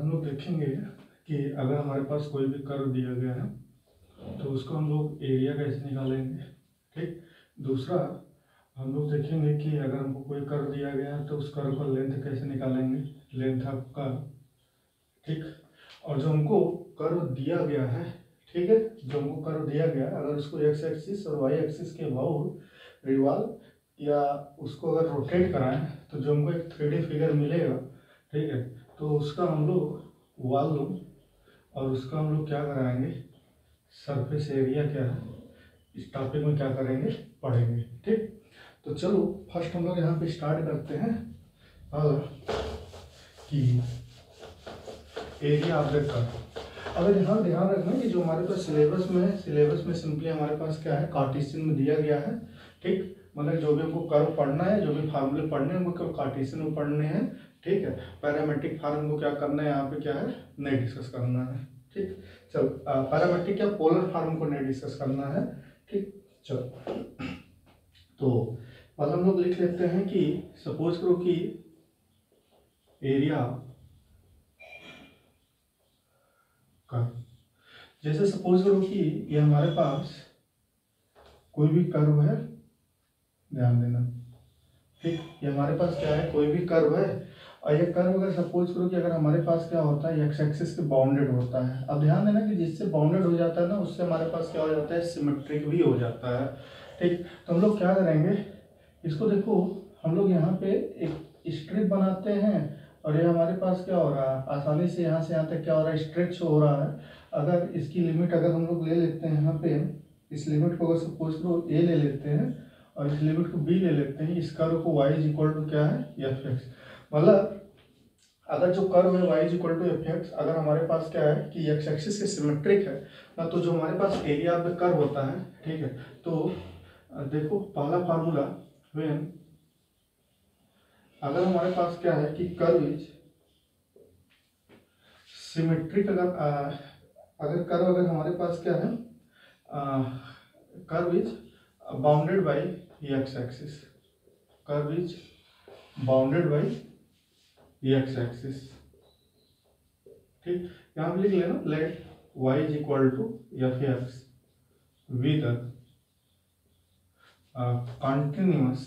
हम लोग देखेंगे कि अगर हमारे पास कोई भी कर्व दिया गया है तो उसको हम लोग एरिया कैसे निकालेंगे। ठीक। दूसरा हम लोग देखेंगे कि अगर हमको कोई कर्व दिया गया है तो उस कर्व का लेंथ कैसे निकालेंगे, लेंथ ऑफ कर्व। ठीक। और जो हमको कर्व दिया गया है, ठीक है, जो हमको कर्व दिया गया है अगर उसको एक्स एक्सिस और वाई एक्सिस के अबाउट रिवॉल्व या उसको अगर रोटेट कराएं तो जो हमको एक 3D फिगर मिलेगा। ठीक है, तो उसका हम लोग वॉल्यूम और उसका हम लोग क्या कराएंगे, सरफेस एरिया क्या है, इस टॉपिक में क्या करेंगे, पढ़ेंगे। ठीक। तो चलो फर्स्ट हम लोग यहाँ पे स्टार्ट करते हैं और कि एरिया ऑफ द कर्व। अगर यहाँ ध्यान रखना कि जो हमारे पास सिलेबस में है, सिलेबस में सिंपली हमारे पास क्या है, कार्टेशियन में दिया गया है। ठीक। मतलब जो भी हमको कर्व पढ़ना है, जो भी फार्मूले पढ़ने हैं हमको कार्टेशियन में पढ़ने हैं। ठीक है, पैरामेट्रिक फार्म को क्या करना है, यहाँ पे क्या है, नहीं डिस्कस करना है। ठीक। चलो पैरामेट्रिक या पोलर फार्म को नहीं डिस्कस करना है। ठीक। चलो तो पहले हम लोग लिख लेते हैं कि सपोज करो कि एरिया का, जैसे सपोज करो कि ये हमारे पास कोई भी कर्व है, ध्यान देना। ठीक। ये हमारे पास क्या है, कोई भी कर्व है और ये कर्व अगर सपोज करो कि अगर हमारे पास क्या होता है, एक्स एक्सिस के बाउंडेड होता है। अब ध्यान देना कि जिससे बाउंडेड हो जाता है ना, उससे हमारे पास क्या हो जाता है, सिमेट्रिक भी हो जाता है। ठीक। तो हम लोग क्या करेंगे, इसको देखो हम लोग यहाँ पे एक स्ट्रिप बनाते हैं और ये हमारे पास क्या हो रहा है, आसानी से यहाँ से यहाँ तक क्या हो रहा है, स्ट्रेच हो रहा है। अगर इसकी लिमिट अगर हम लोग ले लेते हैं यहाँ पे, इस लिमिट को अगर सपोज करो ए ले लेते हैं और इस लिमिट को बी ले लेते हैं, इस कर्व को y इज इक्वल टू क्या है, एफ एक्स। मतलब अगर जो कर्व है y is equal to f x, अगर हमारे पास क्या है कि एक्स एक्सिस के सिमेट्रिक है ना, तो जो हमारे पास एरिया ऑफ द कर्व होता है, ठीक है, तो देखो पहला फार्मूला, व्हेन अगर हमारे पास क्या है कि कर्व इज सिमेट्रिक, अगर कर्व अगर हमारे पास क्या है, curve is bounded by x axis, curve is bounded by x axis. ठीक। यहां पे लिख लेना, let y is equal to f x with continuous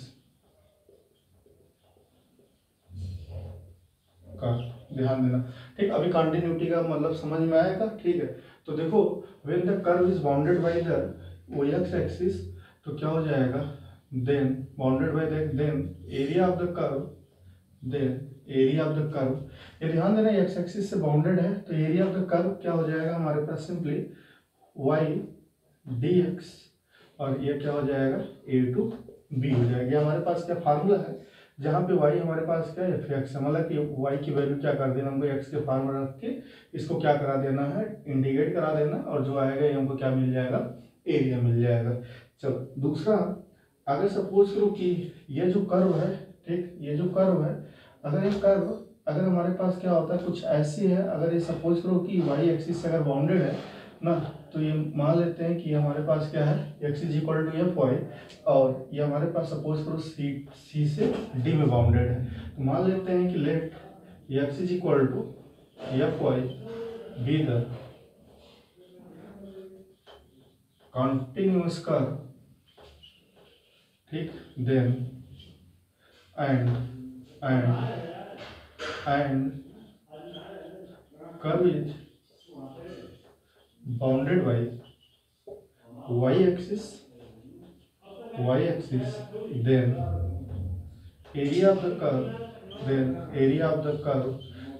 curve. ध्यान देना। ठीक। अभी कंटिन्यूटी का मतलब समझ में आएगा। ठीक है, तो देखो when the curve is bounded by the x axis, तो क्या हो जाएगा, then bounded by the, then area of the curve, then area of the curve. ये ध्यान देना एक्स एक्सिस से बाउंडेड है तो एरिया ऑफ द कर्व क्या हो जाएगा हमारे पास, सिंपली y dx और ये क्या हो जाएगा, a to b हो जाएगा। हमारे पास क्या फार्मूला है, जहाँ पे y हमारे पास क्या है, एफ एक्स है, मतलब कि y की वैल्यू क्या कर देना, हमको x के फार्मूला रख के इसको क्या करा देना है, इंटीग्रेट करा देना और जो आएगा ये हमको क्या मिल जाएगा, एरिया मिल जाएगा। चलो दूसरा, अगर सपोज करो कि ये जो कर्व है, ठीक, ये जो कर्व है, अगर ये कर्व अगर हमारे पास क्या होता है, कुछ ऐसी है, अगर ये सपोज करो कि y एक्सिस से अगर बाउंडेड है ना, तो ये मान लेते हैं कि हमारे पास क्या है, x is equal to f y और ये हमारे पास सपोज करो सी से d में बाउंडेड है। तो मान लेते हैं कि let x is equal to f y be the continuous curve. ठीक। Then and curve is bounded by y axis, then area of the curve,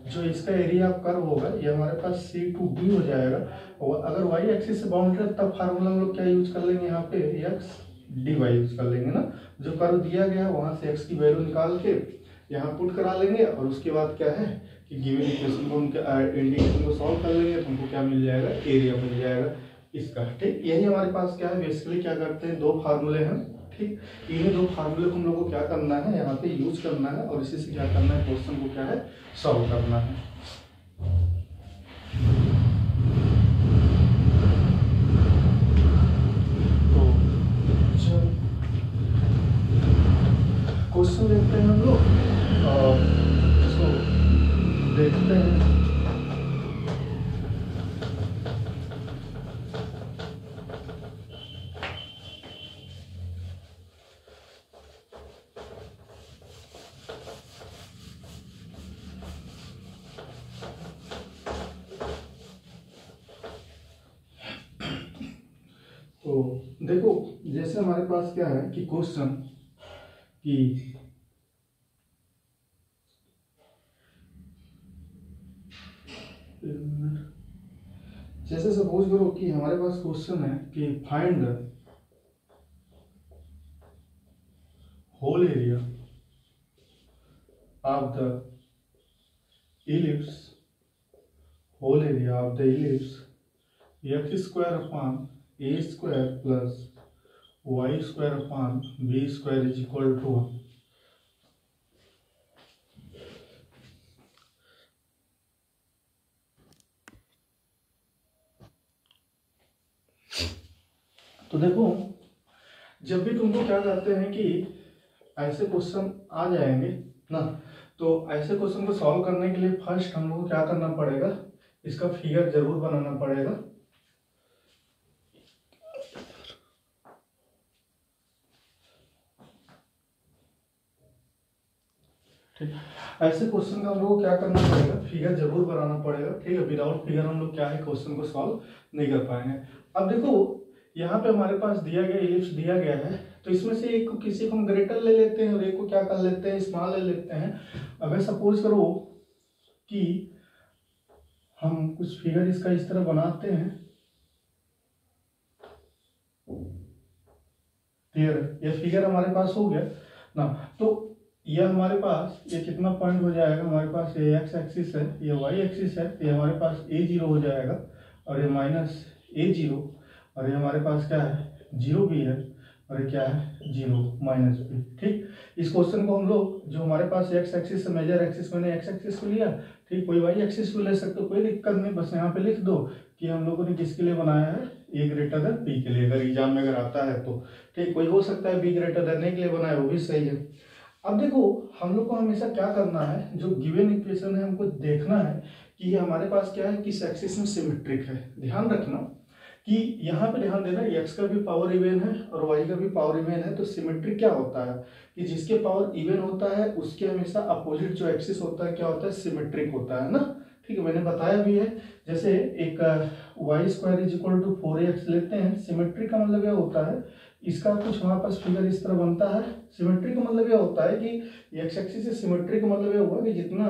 जो इसका एरिया ऑफ कर्व होगा ये हमारे पास C to D हो जाएगा। और अगर y एक्सिस से बाउंडेड है तब फार्मूला हम लोग क्या यूज कर लेंगे, यहाँ पे x dy यूज कर लेंगे ना। जो कर्व दिया गया है वहां से x की वैल्यू निकाल के यहाँ पुट करा लेंगे और उसके बाद क्या है कि गिवन इक्वेशन को उनके इंटीग्रेशन को सॉल्व कर लेंगे तो हमको क्या मिल जाएगा, एरिया मिल जाएगा इसका। ठीक। यही हमारे पास क्या है, बेसिकली क्या करते हैं, दो फार्मूले हैं। ठीक। इन्हीं दो फार्मूले को हम लोग को क्या करना है, यहाँ पे यूज करना है और इसी से क्या करना है, क्वेश्चन को क्या है, सॉल्व करना है। तो क्वेश्चन देखते हैं हम लोग और इसको देखते हैं। तो देखो जैसे हमारे पास क्या है कि क्वेश्चन कि जैसे सपोज करो कि हमारे पास क्वेश्चन है कि find the whole area of the ellipse, whole area of the ellipse x square upon a square plus y square upon b square is equal to 1। तो देखो जब भी तुमको क्या करते हैं कि ऐसे क्वेश्चन आ जाएंगे ना, तो ऐसे क्वेश्चन को सॉल्व करने के लिए फर्स्ट हम लोग को क्या करना पड़ेगा, इसका फिगर जरूर बनाना पड़ेगा। ठीक, ऐसे क्वेश्चन का हम लोग को क्या करना पड़ेगा, फिगर जरूर बनाना पड़ेगा। ठीक है, विदाउट फिगर हम लोग क्या है क्वेश्चन को सॉल्व नहीं कर पाएंगे। अब देखो यहाँ पे हमारे पास दिया गया इलिप्स दिया गया है, तो इसमें से एक को किसी को हम ग्रेटर ले लेते हैं और एक को क्या कर लेते हैं स्मॉल ले लेते हैं। अगर सपोज करो कि हम कुछ फिगर इसका इस तरह बनाते हैं, क्लियर, ये फिगर हमारे पास हो गया ना। तो यह हमारे पास ये कितना पॉइंट हो जाएगा, हमारे पास ये एक्स एक्सिस है, ये वाई एक्सिस है, ये हमारे पास a0 हो जाएगा और ये माइनस a0, और ये हमारे पास क्या है 0 भी है, और ये क्या है 0 माइनस b। ठीक, इस क्वेश्चन को हम लोग जो हमारे पास एक्स एक्सिस है, मेजर एक्सिस मैंने एक्स एक्सिस को लिया, ठीक, कोई वाई एक्सिस को ले सकते हो, कोई दिक्कत नहीं, बस यहाँ पे लिख दो कि हम लोगों ने किसके लिए बनाया है, a ग्रेटर देन b के लिए, अगर एग्जाम में अगर आता है तो। ठीक, कोई हो सकता है b ग्रेटर देन a के लिए बनाया, वो भी सही है। अब देखो हम लोग को हमेशा क्या करना है, जो गिवन इक्वेशन है हमको देखना है कि ये हमारे पास क्या है, किस एक्सिस में सिमेट्रिक है। ध्यान रखना कि यहाँ पे ध्यान देना x का भी पावर इवन है और y का भी पावर इवन है, तो सिमेट्रिक क्या होता है कि जिसके पावर इवन होता है उसके हमेशा अपोजिट जो एक्सिस होता है क्या होता है, सिमेट्रिक होता है ना। ठीक है, मैंने बताया भी है, जैसे एक y square is equal to 4ax लेते हैं, सिमेट्रिक का मतलब यह होता है, इसका कुछ हमारे पास फिगर इस तरह बनता है। सिमेट्रिक का मतलब यह होता है कि एक्स एक्सिस से सिमेट्रिक का मतलब यह हुआ कि जितना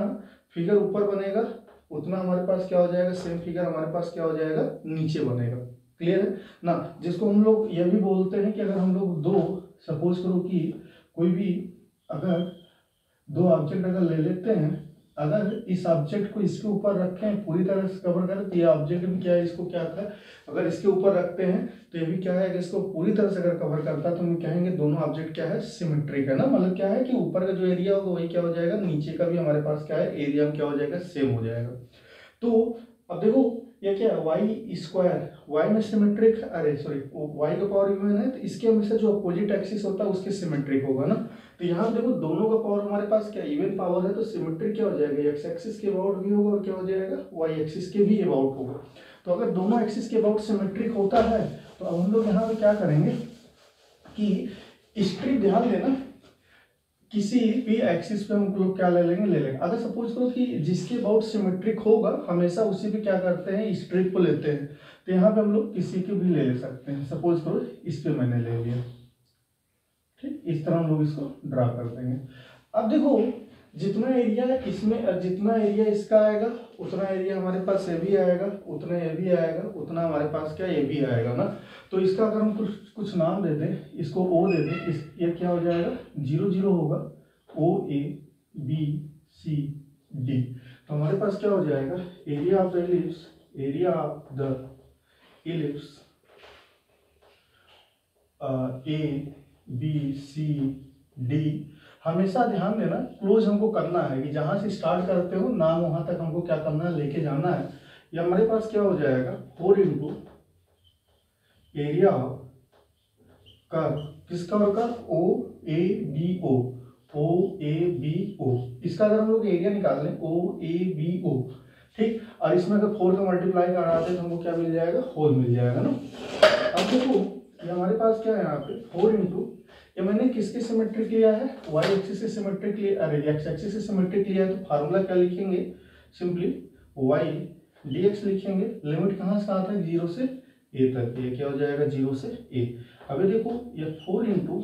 फिगर ऊपर बनेगा उतना हमारे पास क्या हो जाएगा, सेम फिगर हमारे पास क्या हो जाएगा, नीचे बनेगा। क्लियर है ना, जिसको हम लोग यह भी बोलते हैं कि अगर हम लोग दो, सपोज करो कि कोई भी अगर दो ऑब्जेक्ट अगर ले लेते हैं, अगर इस ऑब्जेक्ट को इसके ऊपर रखें पूरी तरह से कवर कर, तो ये ऑब्जेक्ट भी क्या है, इसको क्या आता है, अगर इसके ऊपर रखते हैं तो ये भी क्या है, अगर इसको पूरी तरह से अगर कवर करता है तो हम कहेंगे दोनों ऑब्जेक्ट क्या है, सिमेट्रिक है ना। मतलब क्या है कि ऊपर का जो एरिया होगा वही क्या हो जाएगा, नीचे का भी हमारे पास क्या है एरिया क्या हो जाएगा, सेम हो जाएगा। तो अब देखो ये क्या है, वाई स्क्वायर, वाई में सिमेट्रिक, अरे सॉरी वाई का पावर इवन है, तो इसके हमेशा जो अपोजिट एक्सिस होता है उसके सिमेट्रिक होगा ना। तो यहाँ देखो दोनों का पावर हमारे पास क्या इवन पावर है, तो सिमेट्रिक क्या हो जाएगा, एक्स एक्सिस के अबाउट भी होगा और क्या हो जाएगा, वाई एक्सिस के भी अबाउट होगा। तो अगर दोनों एक्सिस के अबाउट सिमेट्रिक होता है तो अब हम लोग यहाँ पे क्या करेंगे कि स्ट्रिप, ध्यान देना, किसी भी एक्सिस पे हम लोग क्या ले लेंगे। अगर सपोज करो कि जिसके अबाउट सिमेट्रिक होगा हमेशा उसी पे क्या करते हैं, स्ट्रिप को लेते हैं। तो यहाँ पे हम लोग किसी के भी ले सकते हैं, सपोज करो इस पे मैंने ले लिया, ठीक, इस तरह हम लोग इसको ड्रा कर देंगे। अब देखो जितना एरिया इसमें, जितना एरिया इसका आएगा उतना एरिया हमारे पास ये भी आएगा, उतना ये भी आएगा, उतना हमारे पास क्या ये भी आएगा ना। तो इसका अगर हम कुछ नाम दे दें, इसको ओ दे दें, ये क्या हो जाएगा 0 0 होगा, ओ ए बी सी डी। तो हमारे पास क्या हो जाएगा, area of the ellipse, area of the ellipse A B C D. हमेशा ध्यान देना क्लोज हमको करना है कि जहां से स्टार्ट करते हो नाम वहां तक हमको क्या करना है, लेके जाना है। या हमारे पास क्या हो जाएगा 4 इंटू एरिया कर्व, किस कर्व का, ओ A B O, O A B O. इसका अगर हम लोग एरिया निकाल लें ओ ए बी ओ, ठीक, और इसमें अगर 4 का मल्टीप्लाई करा दे तो हमको क्या मिल जाएगा, होल मिल जाएगा ना। अब देखो ये हमारे पास क्या है यहाँ पे 4 इंटू, ये मैंने किसके सिमेट्रिक लिया है, वाई एक्सिस से सिमेट्रिक लिया, अरे एक्स एक्सिस से सिमेट्रिक लिया है, तो फार्मूला क्या लिखेंगे, सिंपली वाई डी एक्स लिखेंगे। लिमिट कहाँ से आता है, 0 से ए तक, ये क्या हो जाएगा 0 से ए। अभी देखो ये 4 इंटू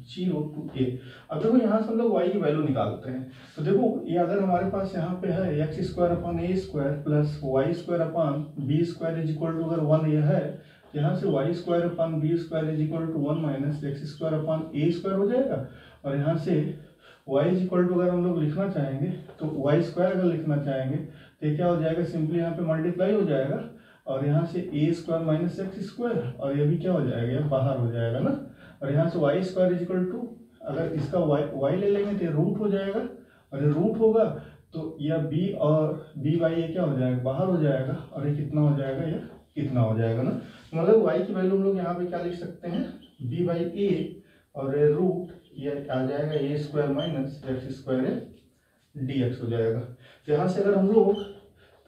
0 टू ए। अब देखो यहाँ से हम लोग y की वैल्यू निकालते हैं। तो देखो ये अगर हमारे पास यहाँ पे है x square upon a square plus y square upon b square is equal to, अगर 1 ये है तो यहाँ से y square upon b square is equal to 1 minus x square upon a square हो जाएगा। और यहाँ से y इज इक्वल टू अगर हम लोग लिखना चाहेंगे तो वाई स्क्वायर अगर लिखना चाहेंगे तो ये क्या हो जाएगा, सिंपली यहाँ पे मल्टीप्लाई हो जाएगा और यहाँ से ए स्क्वायर माइनस एक्स स्क्वायर, और ये भी क्या हो जाएगा, ये बाहर हो जाएगा ना। और यहाँ से y square is equal to, अगर इसका वाई ले लेंगे तो रूट हो जाएगा, और ये रूट होगा तो यह बी और बी बाई ये क्या हो जाएगा, बाहर हो जाएगा, और ये कितना हो जाएगा, ये कितना हो जाएगा ना। मतलब वाई की वैल्यू हम लोग यहाँ पे क्या लिख सकते हैं, बी बाई ए, और ये रूट ये आ जाएगा a square minus x square d x हो जाएगा। तो यहाँ से अगर हम लोग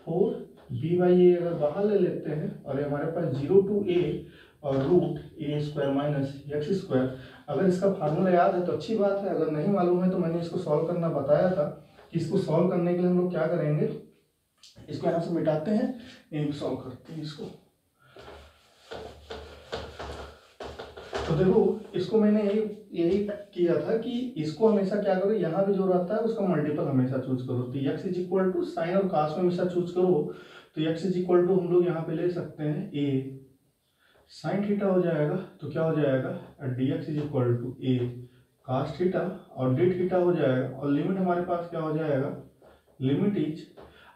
4 बी बाई ए अगर बाहर ले लेते हैं और हमारे पास 0 टू ए और रूट ए स्क्वायर माइनस एक्स स्क्वायर, अगर इसका फार्मूला याद है तो अच्छी बात है, अगर नहीं मालूम है तो मैंने इसको सॉल्व करना बताया था कि इसको सॉल्व करने के लिए हम लोग क्या करेंगे, इसको यहाँ से मिटाते हैं, यहीं सॉल्व करते हैं इसको। तो देखो इसको मैंने यही किया था कि इसको हमेशा क्या करो, यहाँ पे जो रहता है उसका मल्टीपल हमेशा चूज करो। तो x is equal to sine और कास में हमेशा चूज करो। तो एक्स इज इक्वल टू हम लोग यहाँ पे ले सकते हैं ए साइन थीटा हो जाएगा, तो क्या हो जाएगा d x is equal to a cos theta, और डी थीटा हो जाएगा, और लिमिट हमारे पास क्या हो जाएगा, लिमिट इज,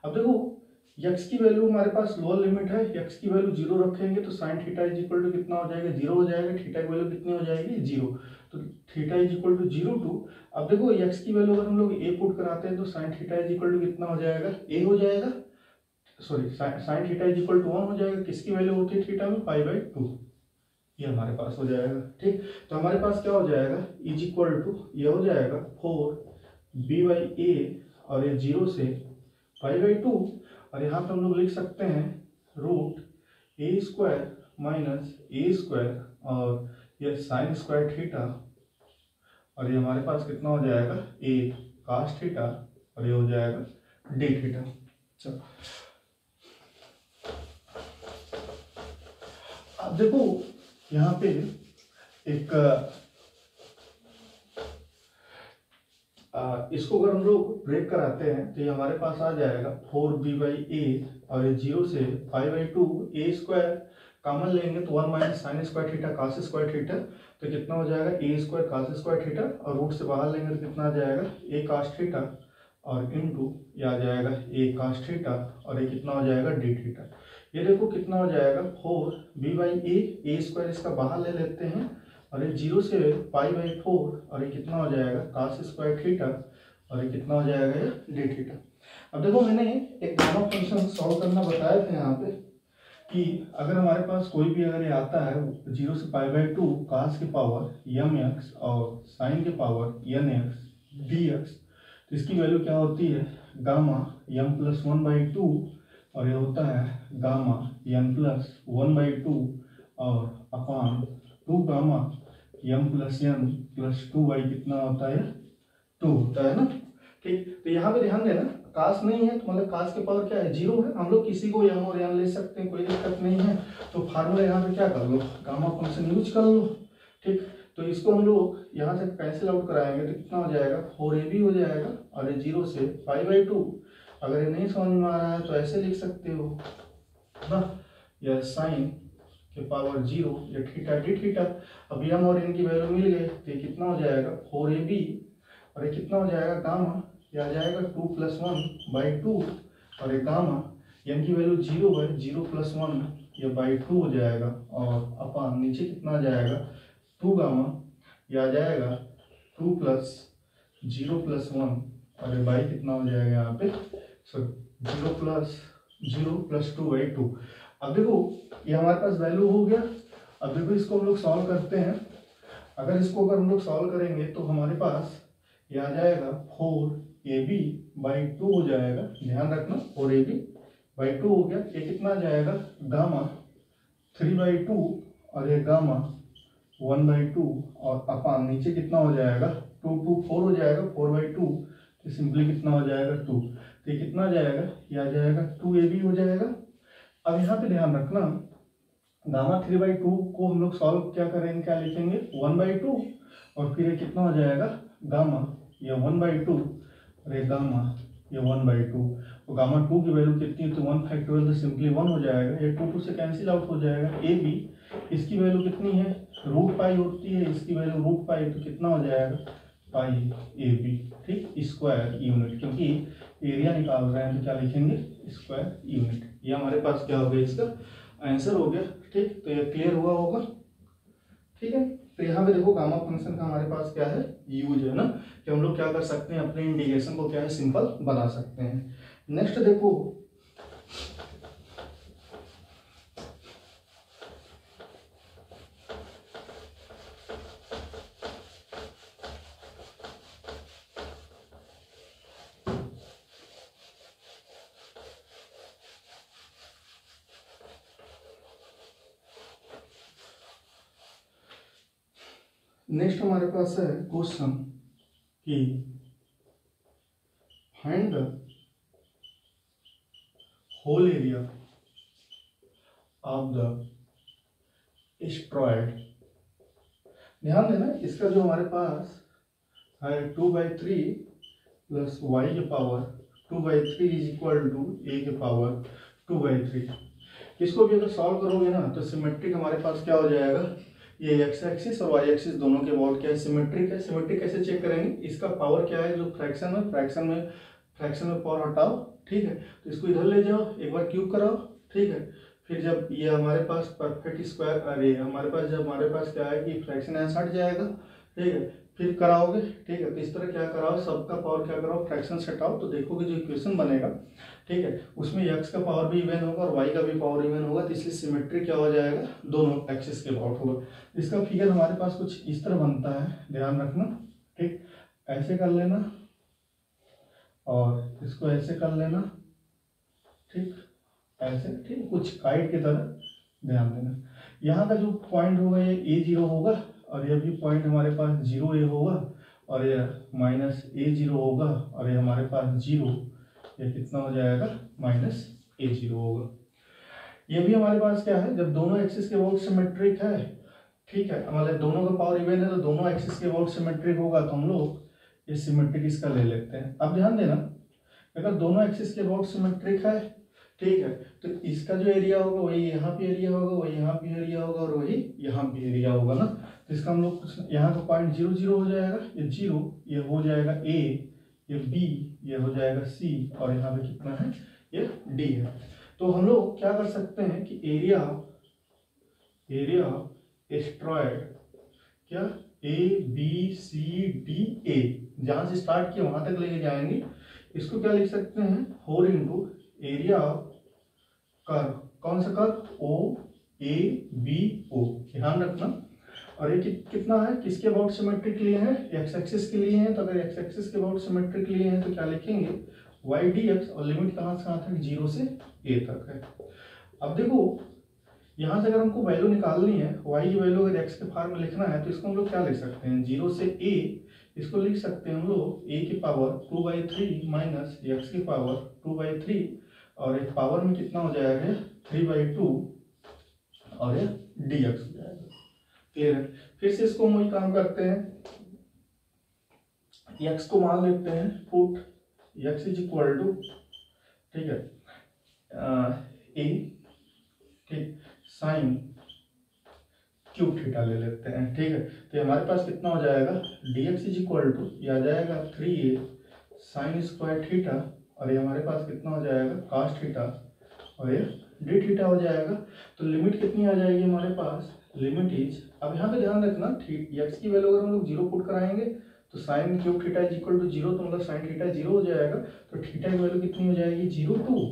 अब देखो x की वैल्यू हमारे पास लोअर लिमिट है, x की वैल्यू 0 रखेंगे तो sine theta is equal to कितना हो जाएगा, 0 हो जाएगा, थीटा की वैल्यू कितनी हो जाएगी 0, तो theta is equal to 0 to, अब देखो x की वैल्यू अगर हम लोग a पुट कराते हैं तो sine theta is equal to कितना हो जाएगा, a हो जाएगा, sorry sine theta is equal to 1 हो जाएगा, किसकी वैल्यू होती है थीटा में, पाई बाई 2, ये हमारे पास हो जाएगा। ठीक, तो हमारे पास क्या हो जाएगा, इज इक्वल टू ये हो जाएगा 4 बी बाई ए, और ये 0 से पाई बाई 2, और यहाँ पे हम लोग लिख सकते हैं रूट ए स्क्वायर माइनस ए स्क्वायर, और ये साइन स्क्वायर थीटा, और ये हमारे पास कितना हो जाएगा ए कास थीटा, और ये हो जाएगा डी थीटा। चलो अब देखो यहाँ पे एक इसको अगर हम लोग ब्रेक कराते हैं तो ये हमारे पास आ जाएगा 4 बी बाई ए, और ये 0 से pi by 2 a square common लेंगे तो 1 minus sine square theta cos square theta, तो कितना हो जाएगा a square cos square theta, और रूट से बाहर लेंगे तो कितना आ जाएगा ए कास थीटा, और इनटू ये आ जाएगा ए कास थीटा, और ये कितना हो जाएगा डी थीटा। ये देखो कितना हो जाएगा 4 बी बाई ए स्क्वायर इसका बाहर ले लेते हैं, और ये 0 से पाई बाई 4, और ये कितना हो जाएगा कास स्क्वायर थीटा, और ये कितना हो जाएगा ये डी थीटा। अब देखो मैंने एक गामा फंक्शन सॉल्व करना बताया था यहाँ पे कि अगर हमारे पास कोई भी अगर ये आता है 0 से पाई बाई 2 कास की पावर एम एक्स और साइन की power n x d x, तो इसकी वैल्यू क्या होती है गामा एम प्लस 1 बाई 2, और ये होता है गामा एन प्लस 1 बाई 2 और upon 2 gamma m plus n plus 2 by कितना होता है 2 होता है ना। ठीक, तो यहाँ पे ध्यान देना कास नहीं है तो मतलब कास के पावर क्या है 0 है, हम लोग किसी को एम और एन ले सकते हैं, कोई दिक्कत नहीं है। तो फार्मूला यहाँ पे क्या कर लो, गामा फंक्शन यूज कर लो। ठीक, तो इसको हम लोग यहाँ से कैंसिल आउट कराएंगे तो कितना हो जाएगा 4ab हो जाएगा, और ये 0 से पाई बाई 2, अगर ये नहीं समझ में आ रहा है तो ऐसे लिख सकते हो ना, यह साइन के पावर 0 या थीटा डी थीटा। अब एम और एन की वैल्यू मिल गई तो ये कितना हो जाएगा 4ab, और ये कितना हो जाएगा गामा, ये आ जाएगा 2 प्लस 1 बाई 2, और ये गामा एन की वैल्यू 0 है, 0 प्लस 1 ये बाई 2 हो जाएगा, और अपान नीचे कितना आ जाएगा 2 गामा, ये आ जाएगा 2 प्लस 0 प्लस 1, और ये बाई कितना हो जाएगा यहाँ पे 0 प्लस 2 बाई 2। अब देखो ये हमारे पास वैल्यू हो गया। अब देखो इसको हम लोग सॉल्व करते हैं, अगर हम लोग सॉल्व करेंगे तो हमारे पास ये आ जाएगा 4ab बाई 2 हो जाएगा, ध्यान रखना 4ab बाई 2 हो गया, ये कितना आ जाएगा गामा 3 बाई 2, और ये गामा 1 बाई 2, और अपान नीचे कितना हो जाएगा 2 2 4 हो जाएगा 4 बाई 2, तो सिंपली कितना हो जाएगा 2, तो ये कितना आ जाएगा, ये आ जाएगा 2ab हो जाएगा। अब यहाँ पे ध्यान रखना गामा 3/2 को हम लोग सॉल्व क्या करेंगे, क्या लिखेंगे 1/2, और फिर ये कितना हो जाएगा गामा ये 1/2 और ये गामा ये 1/2। तो गामा 2 की वैल्यू कितनी है, तो 1 फैक्टोरियल तो सिंपली 1 हो जाएगा, ये 2 से कैंसिल आउट हो जाएगा। ए बी इसकी वैल्यू कितनी है, रूट पाई होती है, इसकी वैल्यू रूट पाई, तो कितना हो जाएगा पाई ए बी, ठीक, स्क्वायर यूनिट, क्योंकि एरिया निकाल रहे हैं तो क्या लिखेंगे स्क्वायर यूनिट। ये हमारे पास क्या हो गया, इसका आंसर हो गया। ठीक, तो ये क्लियर हुआ होगा। ठीक है, तो यहाँ पे देखो गामा फंक्शन का हमारे पास क्या है यूज है ना, कि हम लोग क्या कर सकते हैं, अपने इंटीग्रेशन को क्या है सिंपल बना सकते हैं। नेक्स्ट देखो नेक्स्ट हमारे पास है क्वेश्चन कि find the whole area of the astroid. ध्यान देना, इसका जो हमारे पास है 2/3 प्लस y के power 2/3 is equal to a के पावर 2/3। इसको भी अगर सॉल्व करोगे ना तो सिमेट्रिक हमारे पास क्या हो जाएगा, ये x एक्सिस और y एक्सिस दोनों के अबाउट क्या है सिमेट्रिक है। सिमेट्रिक कैसे चेक करेंगे, इसका पावर क्या है जो फ्रैक्शन में पावर हटाओ, ठीक है, तो इसको इधर ले जाओ, एक बार क्यूब कराओ, ठीक है, फिर जब ये हमारे पास परफेक्ट स्क्वायर, अरे हमारे पास जब हमारे पास क्या है कि फ्रैक्शन यहाँ हट जाएगा, ठीक है, फिर कराओगे, ठीक है, तो इस तरह क्या कराओ, सबका पावर क्या कराओ फ्रैक्शन से हटाओ, तो देखोगे जो इक्वेशन बनेगा, ठीक है, उसमें x का पावर भी इवन होगा और y का भी पावर इवन होगा, तो इसलिए सिमेट्री क्या हो जाएगा, दोनों एक्सिस के अबाउट होगा। इसका फिगर हमारे पास कुछ इस तरह बनता है, ध्यान रखना, ठीक, ऐसे कर लेना और इसको ऐसे कर लेना, ठीक, ऐसे, ठीक, कुछ काइट की तरह, ध्यान देना। यहाँ का जो पॉइंट होगा ये A0 होगा और ये भी पॉइंट हमारे पास 0A होगा और ये -A0 होगा और ये हमारे पास 0, ये कितना हो जाएगा -A0 होगा। ये भी हमारे पास क्या है, जब दोनों एक्सिस के अबाउट सिमेट्रिक है, ठीक है, हमारे दोनों का पावर इवन है तो दोनों एक्सिस के अबाउट सिमेट्रिक होगा, तो हम लोग ये सिमेट्रिक इसका ले लेते हैं। अब ध्यान देना, अगर दोनों एक्सिस के अबाउट सिमेट्रिक है, ठीक है, तो इसका जो एरिया होगा वही यहाँ पे एरिया होगा, वही यहाँ पे एरिया होगा और वही यहाँ पे एरिया होगा ना, तो इसका हम लोग कुछ यहाँ का पॉइंट 0 0 हो जाएगा, ये 0, ये हो जाएगा A, ये B, ये हो जाएगा C और यहाँ पे कितना है, ये D है। तो हम लोग क्या कर सकते हैं कि एरिया एस्ट्रॉयड क्या ABCDA, जहां से स्टार्ट किया वहां तक लेके जाएंगे, इसको क्या लिख सकते हैं 4 इंटू एरिया कर्व, कौन सा कर्व OABO, ध्यान रखना। और ये कितना है, किसके अबाउट सिमेट्रिक लिए हैं, x एक्सिस के लिए हैं, तो अगर x एक्सिस के अबाउट सिमेट्रिक लिए हैं तो क्या लिखेंगे y dx, और लिमिट कहाँ से कहाँ तक, 0 से a तक है। अब देखो यहाँ से अगर हमको वैल्यू निकालनी है, y की वैल्यू अगर x के फॉर्म में लिखना है तो इसको हम लोग क्या लिख सकते हैं, 0 से a, इसको लिख सकते हैं हम लोग a की पावर 2/3 माइनस x की पावर 2/3 और एक पावर में कितना हो जाएगा 3/2 और ये dx हो जाएगा। क्लियर है, फिर से इसको हम वही काम करते हैं, x को मान लेते हैं put x is equal to, ठीक है, a, ठीक, साइन क्यूब थीटा ले लेते हैं, ठीक है, तो हमारे पास कितना हो जाएगा dx इज इक्वल टू, ये आ जाएगा 3a साइन स्क्वायर थीटा और ये हमारे पास कितना हो जाएगा cos थीटा और ये d थीटा हो जाएगा। तो लिमिट कितनी आ जाएगी हमारे पास, लिमिट इज, अब यहाँ पे ध्यान रखना, x की वैल्यू अगर हम लोग 0 पुट कराएंगे तो sine cube theta is equal to 0, तो मतलब साइन थीटा 0 हो जाएगा, तो थीटा की वैल्यू कितनी हो जाएगी 0 2,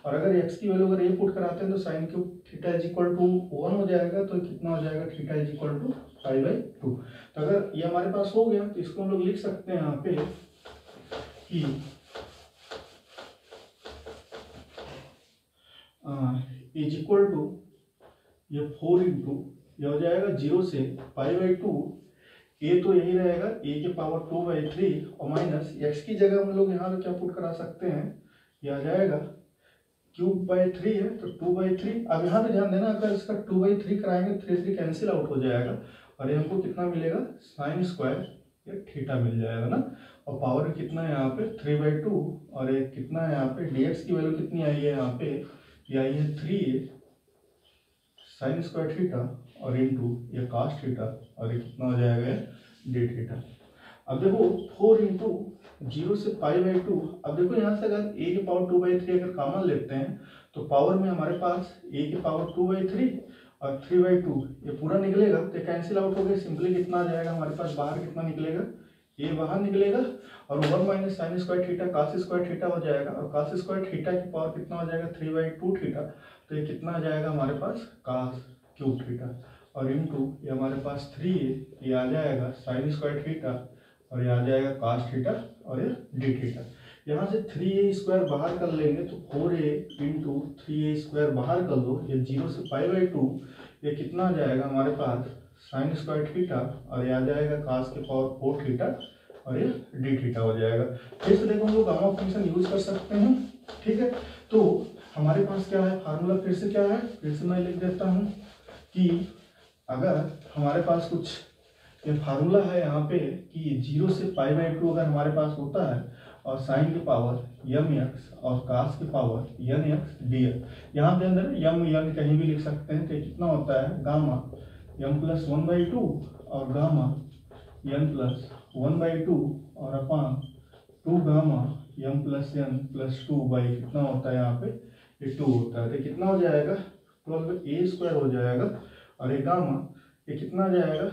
और अगर x की वैल्यू अगर a पुट कराते हैं तो sine cube theta is equal to 1 हो जाएगा, तो कितना हो जाएगा थीटा इज इक्वल टू 5/2। तो अगर ये हमारे पास हो गया तो इसको हम लोग लिख सकते हैं यहाँ पे कि इज इक्वल टू ये 4 इंटू ये हो जाएगा 0 से 5/2, a तो यही रहेगा a की पावर 2/3 और माइनस x की जगह हम लोग यहाँ पे क्या पुट करा सकते हैं, ये आ जाएगा क्यूब बाई 3 है तो 2/3। अब यहाँ पे ध्यान देना, अगर इसका 2/3 कराएंगे 3 कैंसिल आउट हो जाएगा और ये हमको कितना मिलेगा साइन स्क्वायर या थीटा मिल जाएगा ना। और पावर कितना है यहाँ पे 3/2 और एक कितना है यहाँ पे dx की वैल्यू कितनी आई है यहाँ पे, ये आई है 3 साइन स्क्वायर थीटा और इंटू ये कास थीटा और ये कितना हो जाएगा डी थीटा। अब देखो 4 इंटू 0 से π/2। अब देखो यहाँ से अगर a की पावर 2/3 अगर कॉमन लेते हैं तो पावर में हमारे पास a की पावर 2/3 और 3/2 ये पूरा निकलेगा तो कैंसिल आउट हो गया। सिंपली कितना आ जाएगा हमारे पास बाहर कितना निकलेगा, ये बाहर निकलेगा और 1 minus sine square theta cos square theta हो जाएगा और कास स्क्वायर थीटा की पावर कितना हो जाएगा 3/2 थीटा। तो ये कितना आ जाएगा हमारे पास कास क्यूब थीटा और इंटू ये हमारे पास 3 ये आ जाएगा साइन स्क्वायर थीटा और ये आ जाएगा कास थीटा और ये डी थीटा। यहाँ से 3a² बाहर कर लेंगे तो 4a इंटू 3a² बाहर कर दो, ये 0 से π/2 ये कितना आ जाएगा हमारे पास साइन स्क्वायर थीटा और ये आ जाएगा कास के पावर 4 थीटा और ये डी थीटा हो जाएगा। फिर से देखो हम लोग गामा फंक्शन यूज कर सकते हैं, ठीक है। तो हमारे पास क्या है फार्मूला, फिर से क्या है, फिर से मैं लिख देता हूँ कि अगर हमारे पास कुछ ये फार्मूला है यहाँ पे कि 0 से π/2 अगर हमारे पास होता है और साइन की पावर mx और कास की पावर nx dx, यहाँ पे अंदर m कहीं भी लिख सकते हैं। तो कितना होता है गामा m प्लस 1/2 और गामा n प्लस 1/2 और upon 2 gamma m plus n plus 2 by कितना होता है यहाँ पे ये 2 होता है। तो कितना हो जाएगा 12a² हो जाएगा और ये गामा ये कितना आ जाएगा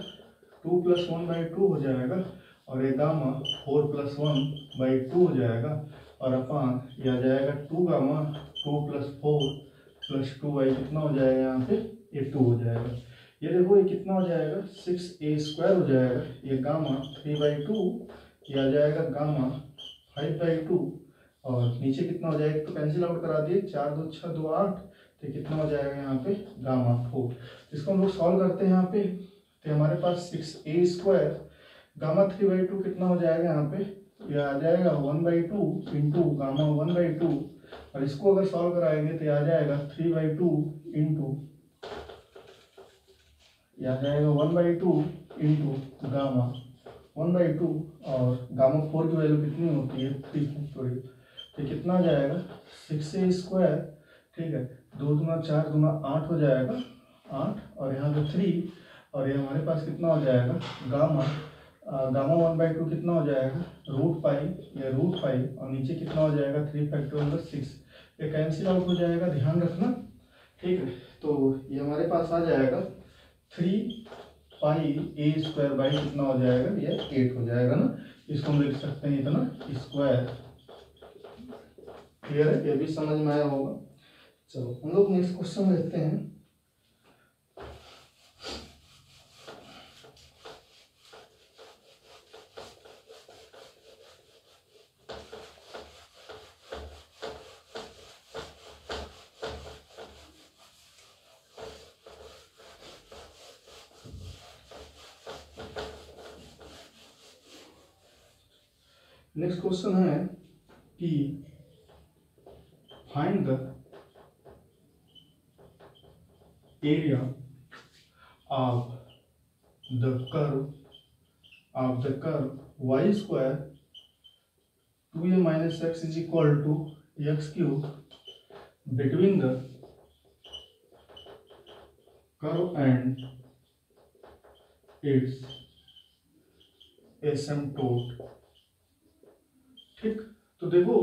2 प्लस 1/2 हो जाएगा और ये गामा 4 प्लस 1/2 हो जाएगा और अपान ये आ जाएगा 2 गामा 2 प्लस 4 प्लस 2 बाई कितना हो जाएगा यहाँ पे ये 2 हो जाएगा। ये देखो ये कितना हो जाएगा 6a² हो जाएगा, ये गामा 3/2 ये आ जाएगा गामा 5/2 और नीचे कितना हो जाएगा तो कैंसिल आउट करा दिए 4 2 6 2 8 तो कितना हो जाएगा यहाँ पे गामा 4। इसको हम लोग सॉल्व करते हैं यहाँ पे तो हमारे पास 6a² गामा 3/2 कितना हो जाएगा यहाँ पे ये आ जाएगा 1/2 इंटू गामा 1/2 और इसको अगर सॉल्व कराएंगे तो ये आ जाएगा 3/2 इंटू ये आ जाएगा 1/2 इंटू गामा 1/2 और गामा 4 की वैल्यू कितनी होती है 3 तो कितना आ जाएगा 6a², ठीक है, 2 दूना 4 दूना 8 हो जाएगा 8 और यहाँ पे 3 और ये हमारे पास कितना हो जाएगा गामा 1/2 कितना हो जाएगा √π या √5 और नीचे कितना हो जाएगा 3 × 6 ये कैंसिल आउट हो जाएगा, ध्यान रखना, ठीक है। तो ये हमारे पास आ जाएगा 3πa² बाई कितना हो जाएगा ये 8 हो जाएगा ना। इसको हम लिख सकते हैं इतना स्क्वायर। क्लियर है, ये भी समझ में आया होगा। चलो हम लोग नेक्स्ट क्वेश्चन लेते हैं। नेक्स्ट क्वेश्चन है कि find the area of the curve y² 2a minus x is equal to x³ between the curve and its asymptote। ठीक, तो देखो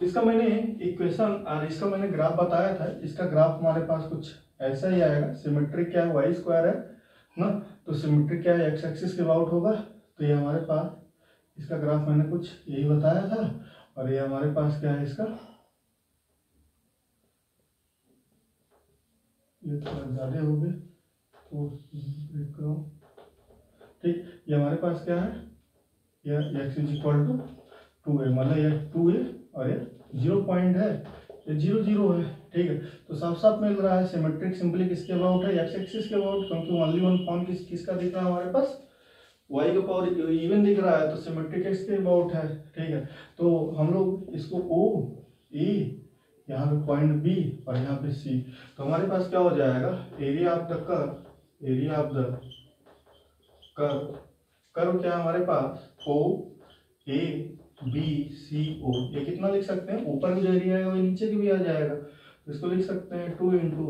इसका मैंने इक्वेशन और इसका मैंने ग्राफ बताया था। इसका ग्राफ हमारे पास कुछ ऐसा ही आएगा। सिमेट्रिक क्या है y² है ना, तो सिमेट्रिक क्या है x एक्सिस के अबाउट होगा। तो ये हमारे पास इसका ग्राफ मैंने कुछ यही बताया था और ये हमारे पास क्या है इसका, ये थोड़ा ज्यादा हो गए तो ठीक, ये हमारे पास क्या है ये x is equal to 2a, मतलब ये 2a और ये 0 पॉइंट है, ये 0 0 है, ठीक है। तो साफ साफ मिल रहा है सिमेट्रिक सिंपली किसके अबाउट है x एक्सिस के अबाउट, क्योंकि ओनली वन पॉइंट किसका दिख रहा है हमारे पास y का पावर इवन दिख रहा है, तो सिमेट्रिक x के अबाउट है, ठीक है। तो हम लोग इसको o a यहाँ पे पॉइंट बी और यहाँ पे सी। तो हमारे पास क्या हो जाएगा, area of the curve, area of the curve, curve क्या है हमारे पास, ओ ए बी सी ओ। ये कितना लिख सकते हैं, ऊपर भी जो एरिया है वो नीचे की भी आ जाएगा, तो इसको लिख सकते हैं 2 into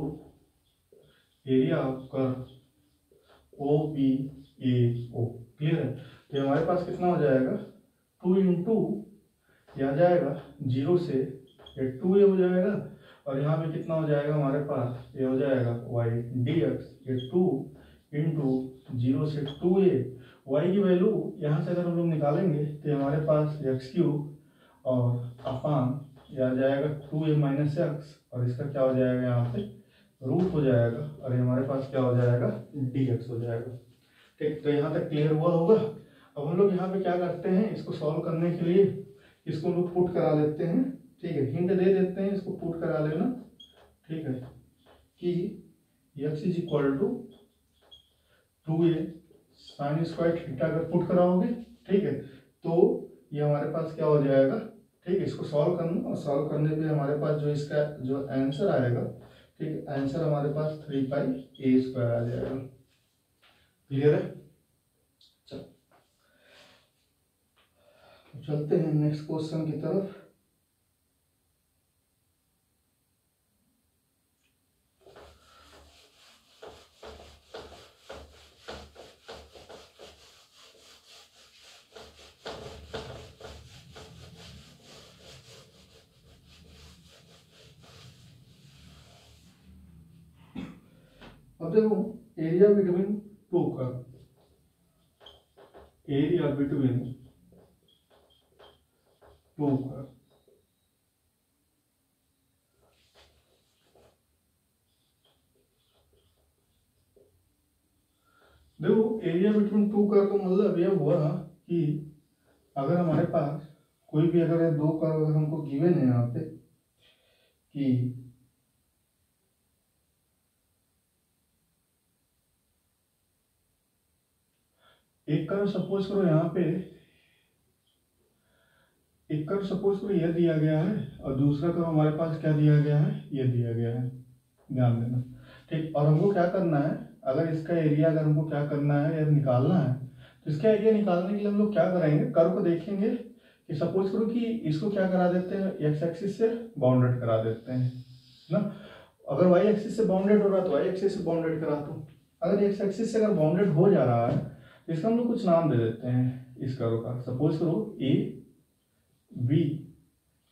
area of curve O B A O. Clear है। तो हमारे पास कितना हो जाएगा, 2 इंटू यह आ जाएगा 0 से ये 2a हो जाएगा, और यहाँ पे कितना हो जाएगा हमारे पास, ये हो जाएगा y dx, ये 2 इंटू 0 से 2a। y की वैल्यू यहाँ से अगर हम लोग निकालेंगे तो हमारे पास एक्स क्यूब और अपान यह आ जाएगा 2a माइनस एक्स, और इसका क्या हो जाएगा यहाँ पे रूट हो जाएगा, और ये हमारे पास क्या हो जाएगा dx हो जाएगा। ठीक, तो यहाँ तक क्लियर हुआ होगा। अब हम लोग यहाँ पे क्या करते हैं, इसको सॉल्व करने के लिए इसको हम लोग पुट करा लेते हैं। ठीक है, हिंट दे देते हैं, इसको पुट करा लेना। ठीक है, कि x is equal to 2a sine square theta अगर पुट कराओगे, ठीक है, तो ये हमारे पास क्या हो जाएगा। ठीक है, इसको सॉल्व करना, और सॉल्व करने पे हमारे पास जो इसका जो आंसर आएगा, ठीक है, आंसर हमारे पास 3 पाई a स्क्वायर आ जाएगा। क्लियर है। चलते हैं नेक्स्ट क्वेश्चन की तरफ। अब देखो, एरिया बिटवीन टू का, एरिया बिटवीन टू का, देखो एरिया बिटवीन टू का तो मतलब यह हुआ कि अगर हमारे पास कोई भी अगर दो कर्व अगर हमको गिवन है यहाँ पे कि एक कर्व सपोज करो यहाँ पे, एक कर्व सपोज करो यह दिया गया है, और दूसरा कर्व हमारे पास क्या दिया गया है, ये दिया गया है, ध्यान देना। ठीक, और हमको क्या करना है, अगर इसका एरिया अगर हमको क्या करना है या निकालना है, तो इसका एरिया निकालने के लिए हम लोग क्या करेंगे, कर्व को देखेंगे कि सपोज करो कि इसको क्या करा देते हैं, एक्स एक्सिस से बाउंडेड करा देते हैं ना। अगर वाई एक्सिस से बाउंडेड हो रहा है तो वाई एक्सिस से बाउंडेड करा दो। अगर एक्स एक्सिस से अगर बाउंडेड हो जा रहा है तो इसका हम लोग कुछ नाम दे देते हैं इस कर्व का। सपोज करो ए बी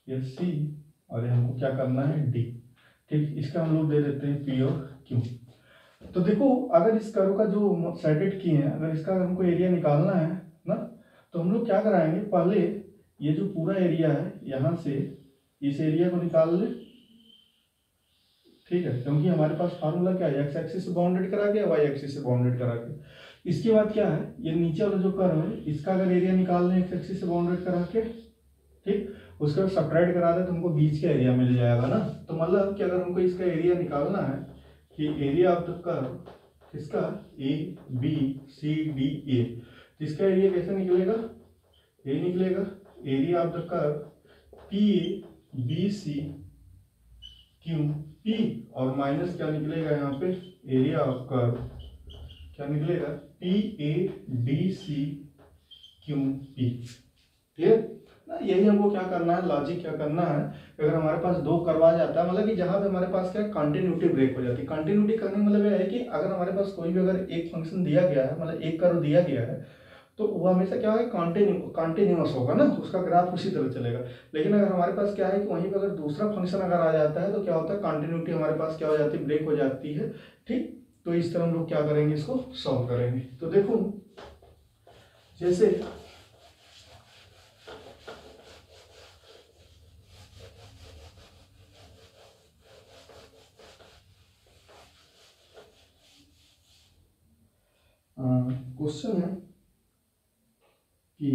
या सी, और हमको क्या करना है डी। ठीक, इसका हम लोग दे देते हैं पी और क्यू। तो देखो, अगर इस कर्व का जो सेटेड किए हैं, अगर इसका हमको एरिया निकालना है ना, तो हम लोग क्या कराएंगे, पहले ये जो पूरा एरिया है यहाँ से इस एरिया को निकाल ले। ठीक है, क्योंकि हमारे पास फार्मूला क्या है, एक्स एक्सिस से बाउंडेड करा के, वाई एक्सिस से बाउंडेड करा के। इसके बाद क्या है, ये नीचे वाला जो कर्व है इसका अगर एरिया निकाल लें एक्स एक्सिस से बाउंडेड करा के, ठीक, उसका सब्ट्रैक्ट करा दे तो हमको बीच का एरिया मिल जाएगा ना। तो मतलब कि अगर हमको इसका एरिया निकालना है कि एरिया ऑफ द कर्व इसका ए बी सी डी ए, तो इसका एरिया कैसे निकलेगा, ये निकलेगा area of the curve P A B C Q P, और माइनस क्या निकलेगा यहाँ पे, एरिया ऑफ कर्व क्या निकलेगा, P A D C Q P. Clear ना। यही हमको क्या करना है, लॉजिक क्या करना है, अगर हमारे पास दो कर्व आ जाता है, मतलब कि जहां पे हमारे पास क्या कंटिन्यूटी ब्रेक हो जाती है। कंटिन्यूटी करने का मतलब यह है कि अगर हमारे पास कोई भी अगर एक फंक्शन दिया गया है, मतलब एक कर्व दिया गया है, तो वो हमेशा क्या है, कॉन्टिन्यूअस होगा ना, उसका ग्राफ उसी तरह चलेगा। लेकिन अगर हमारे पास क्या है कि वहीं पर अगर दूसरा फंक्शन अगर आ जाता है तो क्या होता है, कंटिन्यूटी हमारे पास क्या हो जाती है, ब्रेक हो जाती है। ठीक, तो इस तरह हम लोग क्या करेंगे, इसको सॉल्व करेंगे। तो देखो, जैसे क्वेश्चन है कि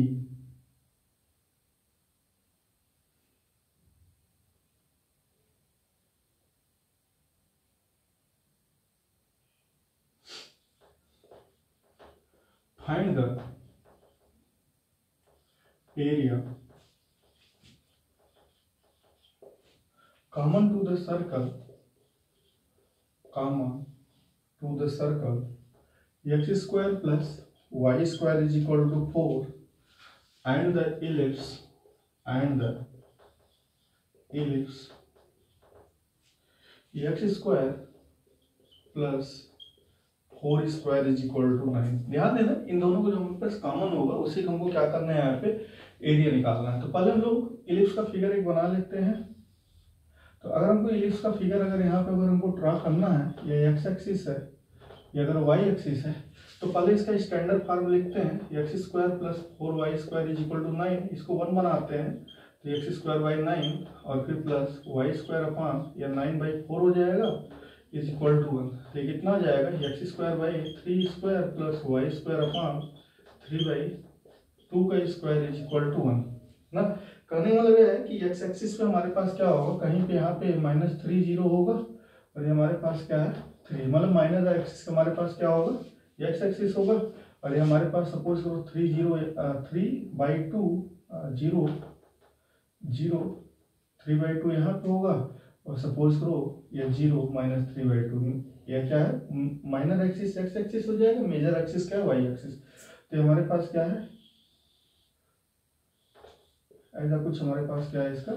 find the area common to the circle, common to the circle, x square plus y square is equal to 4 and the ellipse x square plus 4 square is equal to 9। ध्यान देना इन दोनों को जो हमारे पास कॉमन होगा उसी को हमको क्या करना है, यहाँ पे एरिया निकालना है। तो पहले हम लोग इलिप्स का फिगर एक बना लेते हैं। तो अगर हमको इलिप्स का फिगर अगर यहाँ पे अगर हमको ड्रा करना है, ये एक्स एक्सिस है, ये अगर वाई एक्सिस है, तो पहले इसका स्टैंडर्ड फॉर्म लिखते हैं, x square plus 4y square is equal to 9। इसको 1 बनाते हैं तो एक्स स्क्वायर बाई 9 और फिर प्लस वाई स्क्वायर अपॉन या 9/4 हो जाएगा इज इक्वल टू 1। तो कितना हो जाएगा, x square by 3 square plus y square upon 3/2 का स्क्वायर इज इक्वल टू 1 ना। कहने का मतलब है कि एक्स एक्सिस पे हमारे पास क्या होगा, कहीं पे यहाँ पे -3 0 होगा और ये हमारे पास क्या है 3, मतलब माइनस एक्सिस का हमारे पास क्या होगा, एक्स एक्सिस होगा। और ये हमारे पास सपोज करो 3/2 0 3/2 यहाँ पे होगा और सपोज करो ये 0 -3/2, यह क्या है माइनर एक्सिस एक्स एक्सिस हो जाएगा, मेजर एक्सिस क्या है वाई एक्सिस। तो हमारे पास क्या है, ऐसा कुछ हमारे पास क्या है, इसका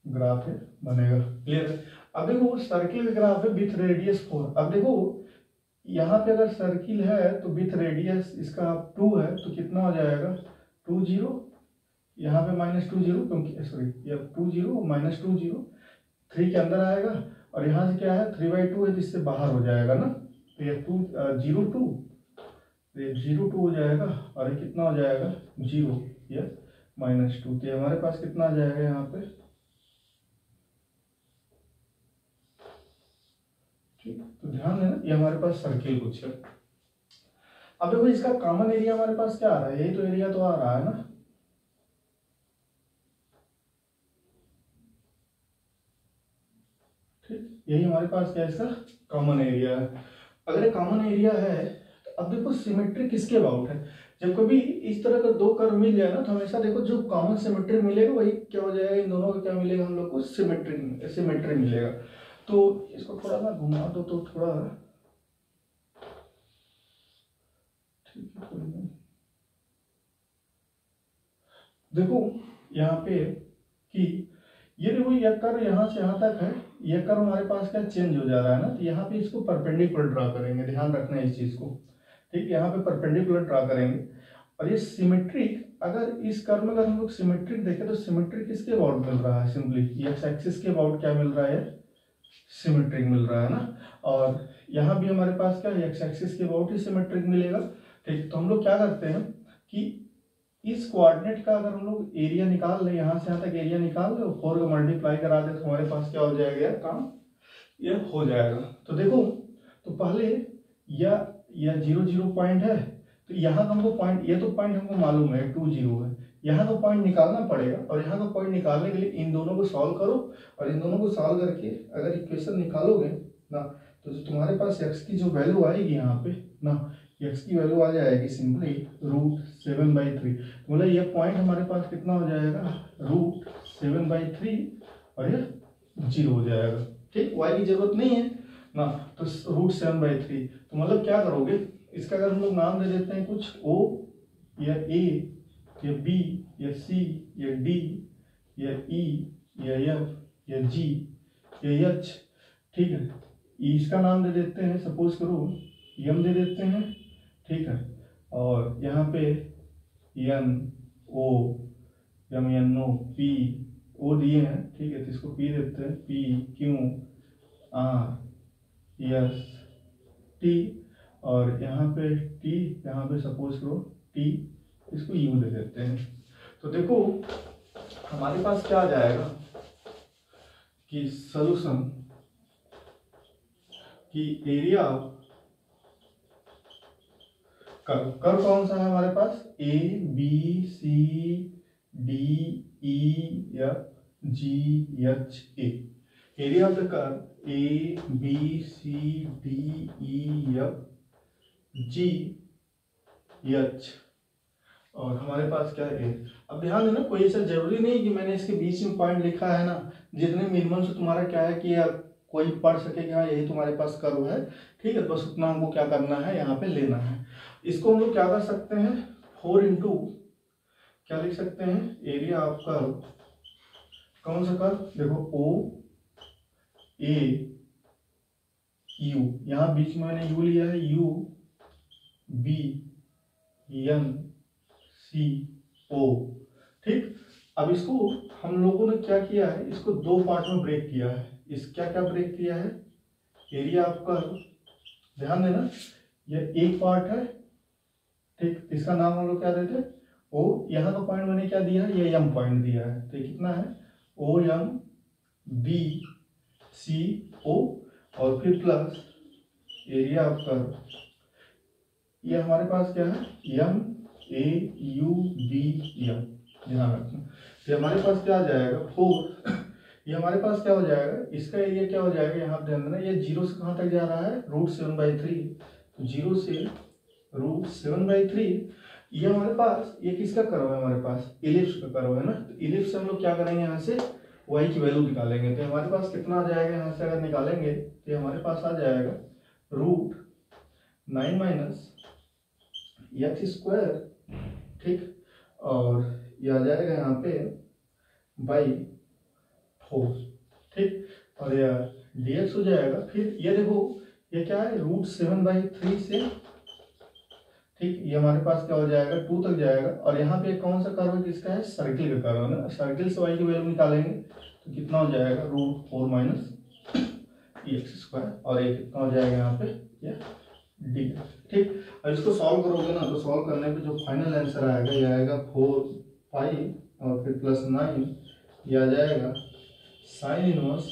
ग्राफ है बनेगा। क्लियर है। अब देखो सर्किल का ग्राफ है विथ रेडियस 4। अब देखो यहाँ पे अगर सर्किल है तो विथ रेडियस इसका 2 है तो कितना हो जाएगा 2 0, यहाँ पे -2 0 क्योंकि सॉरी ये 2 0 -2 0 3 के अंदर आएगा और यहाँ से क्या है 3/2 है जिससे बाहर हो जाएगा ना। तो ये 2 0 2 ये 0 2 हो जाएगा और ये कितना हो जाएगा 0 या -2। तो हमारे पास कितना आ जाएगा यहाँ पे, ठीक। तो ध्यान देना ये हमारे पास सर्किल कुछ है। अब देखो इसका कॉमन एरिया हमारे पास क्या आ रहा है, यही तो एरिया तो आ रहा है ना। यही हमारे पास क्या है, इसका कॉमन एरिया है। अगर ये कॉमन एरिया है तो अब देखो सिमेट्री किसके अबाउट है। जब कभी इस तरह का दो कर्व मिल जाए ना तो हमेशा देखो जो कॉमन सिमेट्री मिलेगा वही क्या हो जाएगा, इन दोनों का क्या मिलेगा, हम लोग को सिमेट्री मिलेगा। तो इसको थोड़ा ना घुमा दो तो थोड़ा ठीक है, कोई नहीं। देखो यहाँ पे कि ये देखो ये कर्व यहाँ से यहाँ तक है, ये कर्व हमारे पास क्या चेंज हो जा रहा है ना। तो यहाँ पे इसको परपेंडिकुलर ड्रा करेंगे, ध्यान रखना है इस चीज को, ठीक। यहाँ पे परपेंडिकुलर ड्रा करेंगे और ये सिमेट्रिक, अगर इस कर्व में अगर हम लोग सिमेट्रिक देखें तो सिमेट्रिक किसके अबाउट मिल रहा है, सिंपली एक्स एक्सिस के अबाउट क्या मिल रहा है, सिमेट्रिक मिल रहा है ना। और यहाँ भी हमारे पास क्या एक्स एक्सिस के अबाउट ही सिमेट्रिक मिलेगा, ठीक। तो हम लोग क्या करते हैं कि इस कोऑर्डिनेट का अगर हम लोग एरिया निकाल ले, यहाँ से यहाँ तक एरिया निकाल ले, 4 का मल्टीप्लाई करा दे तो हमारे पास क्या हो जाएगा यार, काम ये हो जाएगा। तो देखो तो पहले यह 0 0 पॉइंट है तो यहाँ का हमको पॉइंट, ये तो पॉइंट हमको मालूम है 2 0 है, यहाँ का पॉइंट निकालना पड़ेगा। और यहाँ का पॉइंट निकालने के लिए इन दोनों को सॉल्व करो और इन दोनों को सॉल्व करके अगर इक्वेशन निकालोगे ना तो जो तुम्हारे पास x की जो वैल्यू आएगी यहाँ पे ना, x की वैल्यू आ जाएगी सिंपली √7/3। मतलब ये पॉइंट हमारे पास कितना हो जाएगा √7/3 और ये 0 हो जाएगा, ठीक। y की जरूरत नहीं है ना, तो √7/3। तो मतलब क्या करोगे, इसका अगर हम लोग नाम दे देते हैं कुछ O या A या B या C या D या E या F या G या H, ठीक है। इसका नाम दे देते हैं सपोज करो M दे देते हैं, ठीक है। और यहाँ पे N O M N O P O दिए हैं, ठीक है। तो इसको P देते हैं, P Q R S T और यहाँ पे T, यहाँ पे सपोज करो T, इसको U दे देते हैं। तो देखो हमारे पास क्या आ जाएगा कि सॉल्यूशन कि एरिया कर्व कौन सा है हमारे पास, A B C D E F G H A। Area of the curve A B C D E F G H और हमारे पास क्या है ए। अब ध्यान देना, कोई ऐसा जरूरी नहीं कि मैंने इसके बीच में पॉइंट लिखा है ना, जितने मिनिमम से तुम्हारा क्या है कि यार कोई पढ़ सके कि हाँ यही तुम्हारे पास कर्व है, ठीक है, बस उतना हमको क्या करना है यहाँ पे लेना है। इसको हम लोग क्या कर सकते हैं, 4 इंटू क्या लिख सकते हैं, एरिया ऑफ कर्व। कौन सा कर्व, देखो ओ ए यू, यहाँ बीच में मैंने यू लिया है, यू बी एन सी ओ, ठीक। अब इसको हम लोगों ने क्या किया है, इसको दो पार्ट में ब्रेक किया है। इस क्या क्या ब्रेक किया है, एरिया ऑफ कर्व, ध्यान देना ये एक पार्ट है, ठीक, इसका नाम हम लोग क्या देते, ओ, यहाँ का पॉइंट मैंने क्या दिया है, ये एम पॉइंट दिया है, तो कितना है ओ एम बी सी ओ, और फिर प्लस एरिया ऑफ कर्व, ये हमारे पास क्या है M A U B M, ध्यान रखना। तो हमारे पास क्या आ जाएगा 4, ये हमारे पास क्या हो जाएगा, इसका एरिया क्या हो जाएगा, यहाँ ध्यान देना, ये 0 से कहाँ तक जा रहा है, √7/3, तो 0 से √7/3, ये हमारे पास ये किसका कर्व है, हमारे पास इलिप्स का कर्व है ना। तो इलिप्स से हम लोग क्या करेंगे, यहाँ से y की वैल्यू निकालेंगे, तो हमारे पास कितना आ जाएगा, यहाँ से अगर निकालेंगे तो हमारे पास आ जाएगा √9 - x², ठीक, और ये आ जाएगा यहाँ पे /4, ठीक, और यह dx हो जाएगा। फिर ये देखो ये क्या है, √7/3 से, ठीक, ये हमारे पास क्या हो जाएगा 2 तक जाएगा, और यहाँ पे कौन सा कर्व है, किसका है, सर्किल का कर्व है ना। सर्किल से y की वैल्यू निकालेंगे तो कितना हो जाएगा, √4 - x², और ये कितना हो जाएगा यहाँ पे, ये डी, ठीक। और इसको सॉल्व करोगे ना, तो सॉल्व करने पे जो फाइनल आंसर आएगा ये आएगा 4π और फिर +9, ये आ जाएगा sin इनवर्स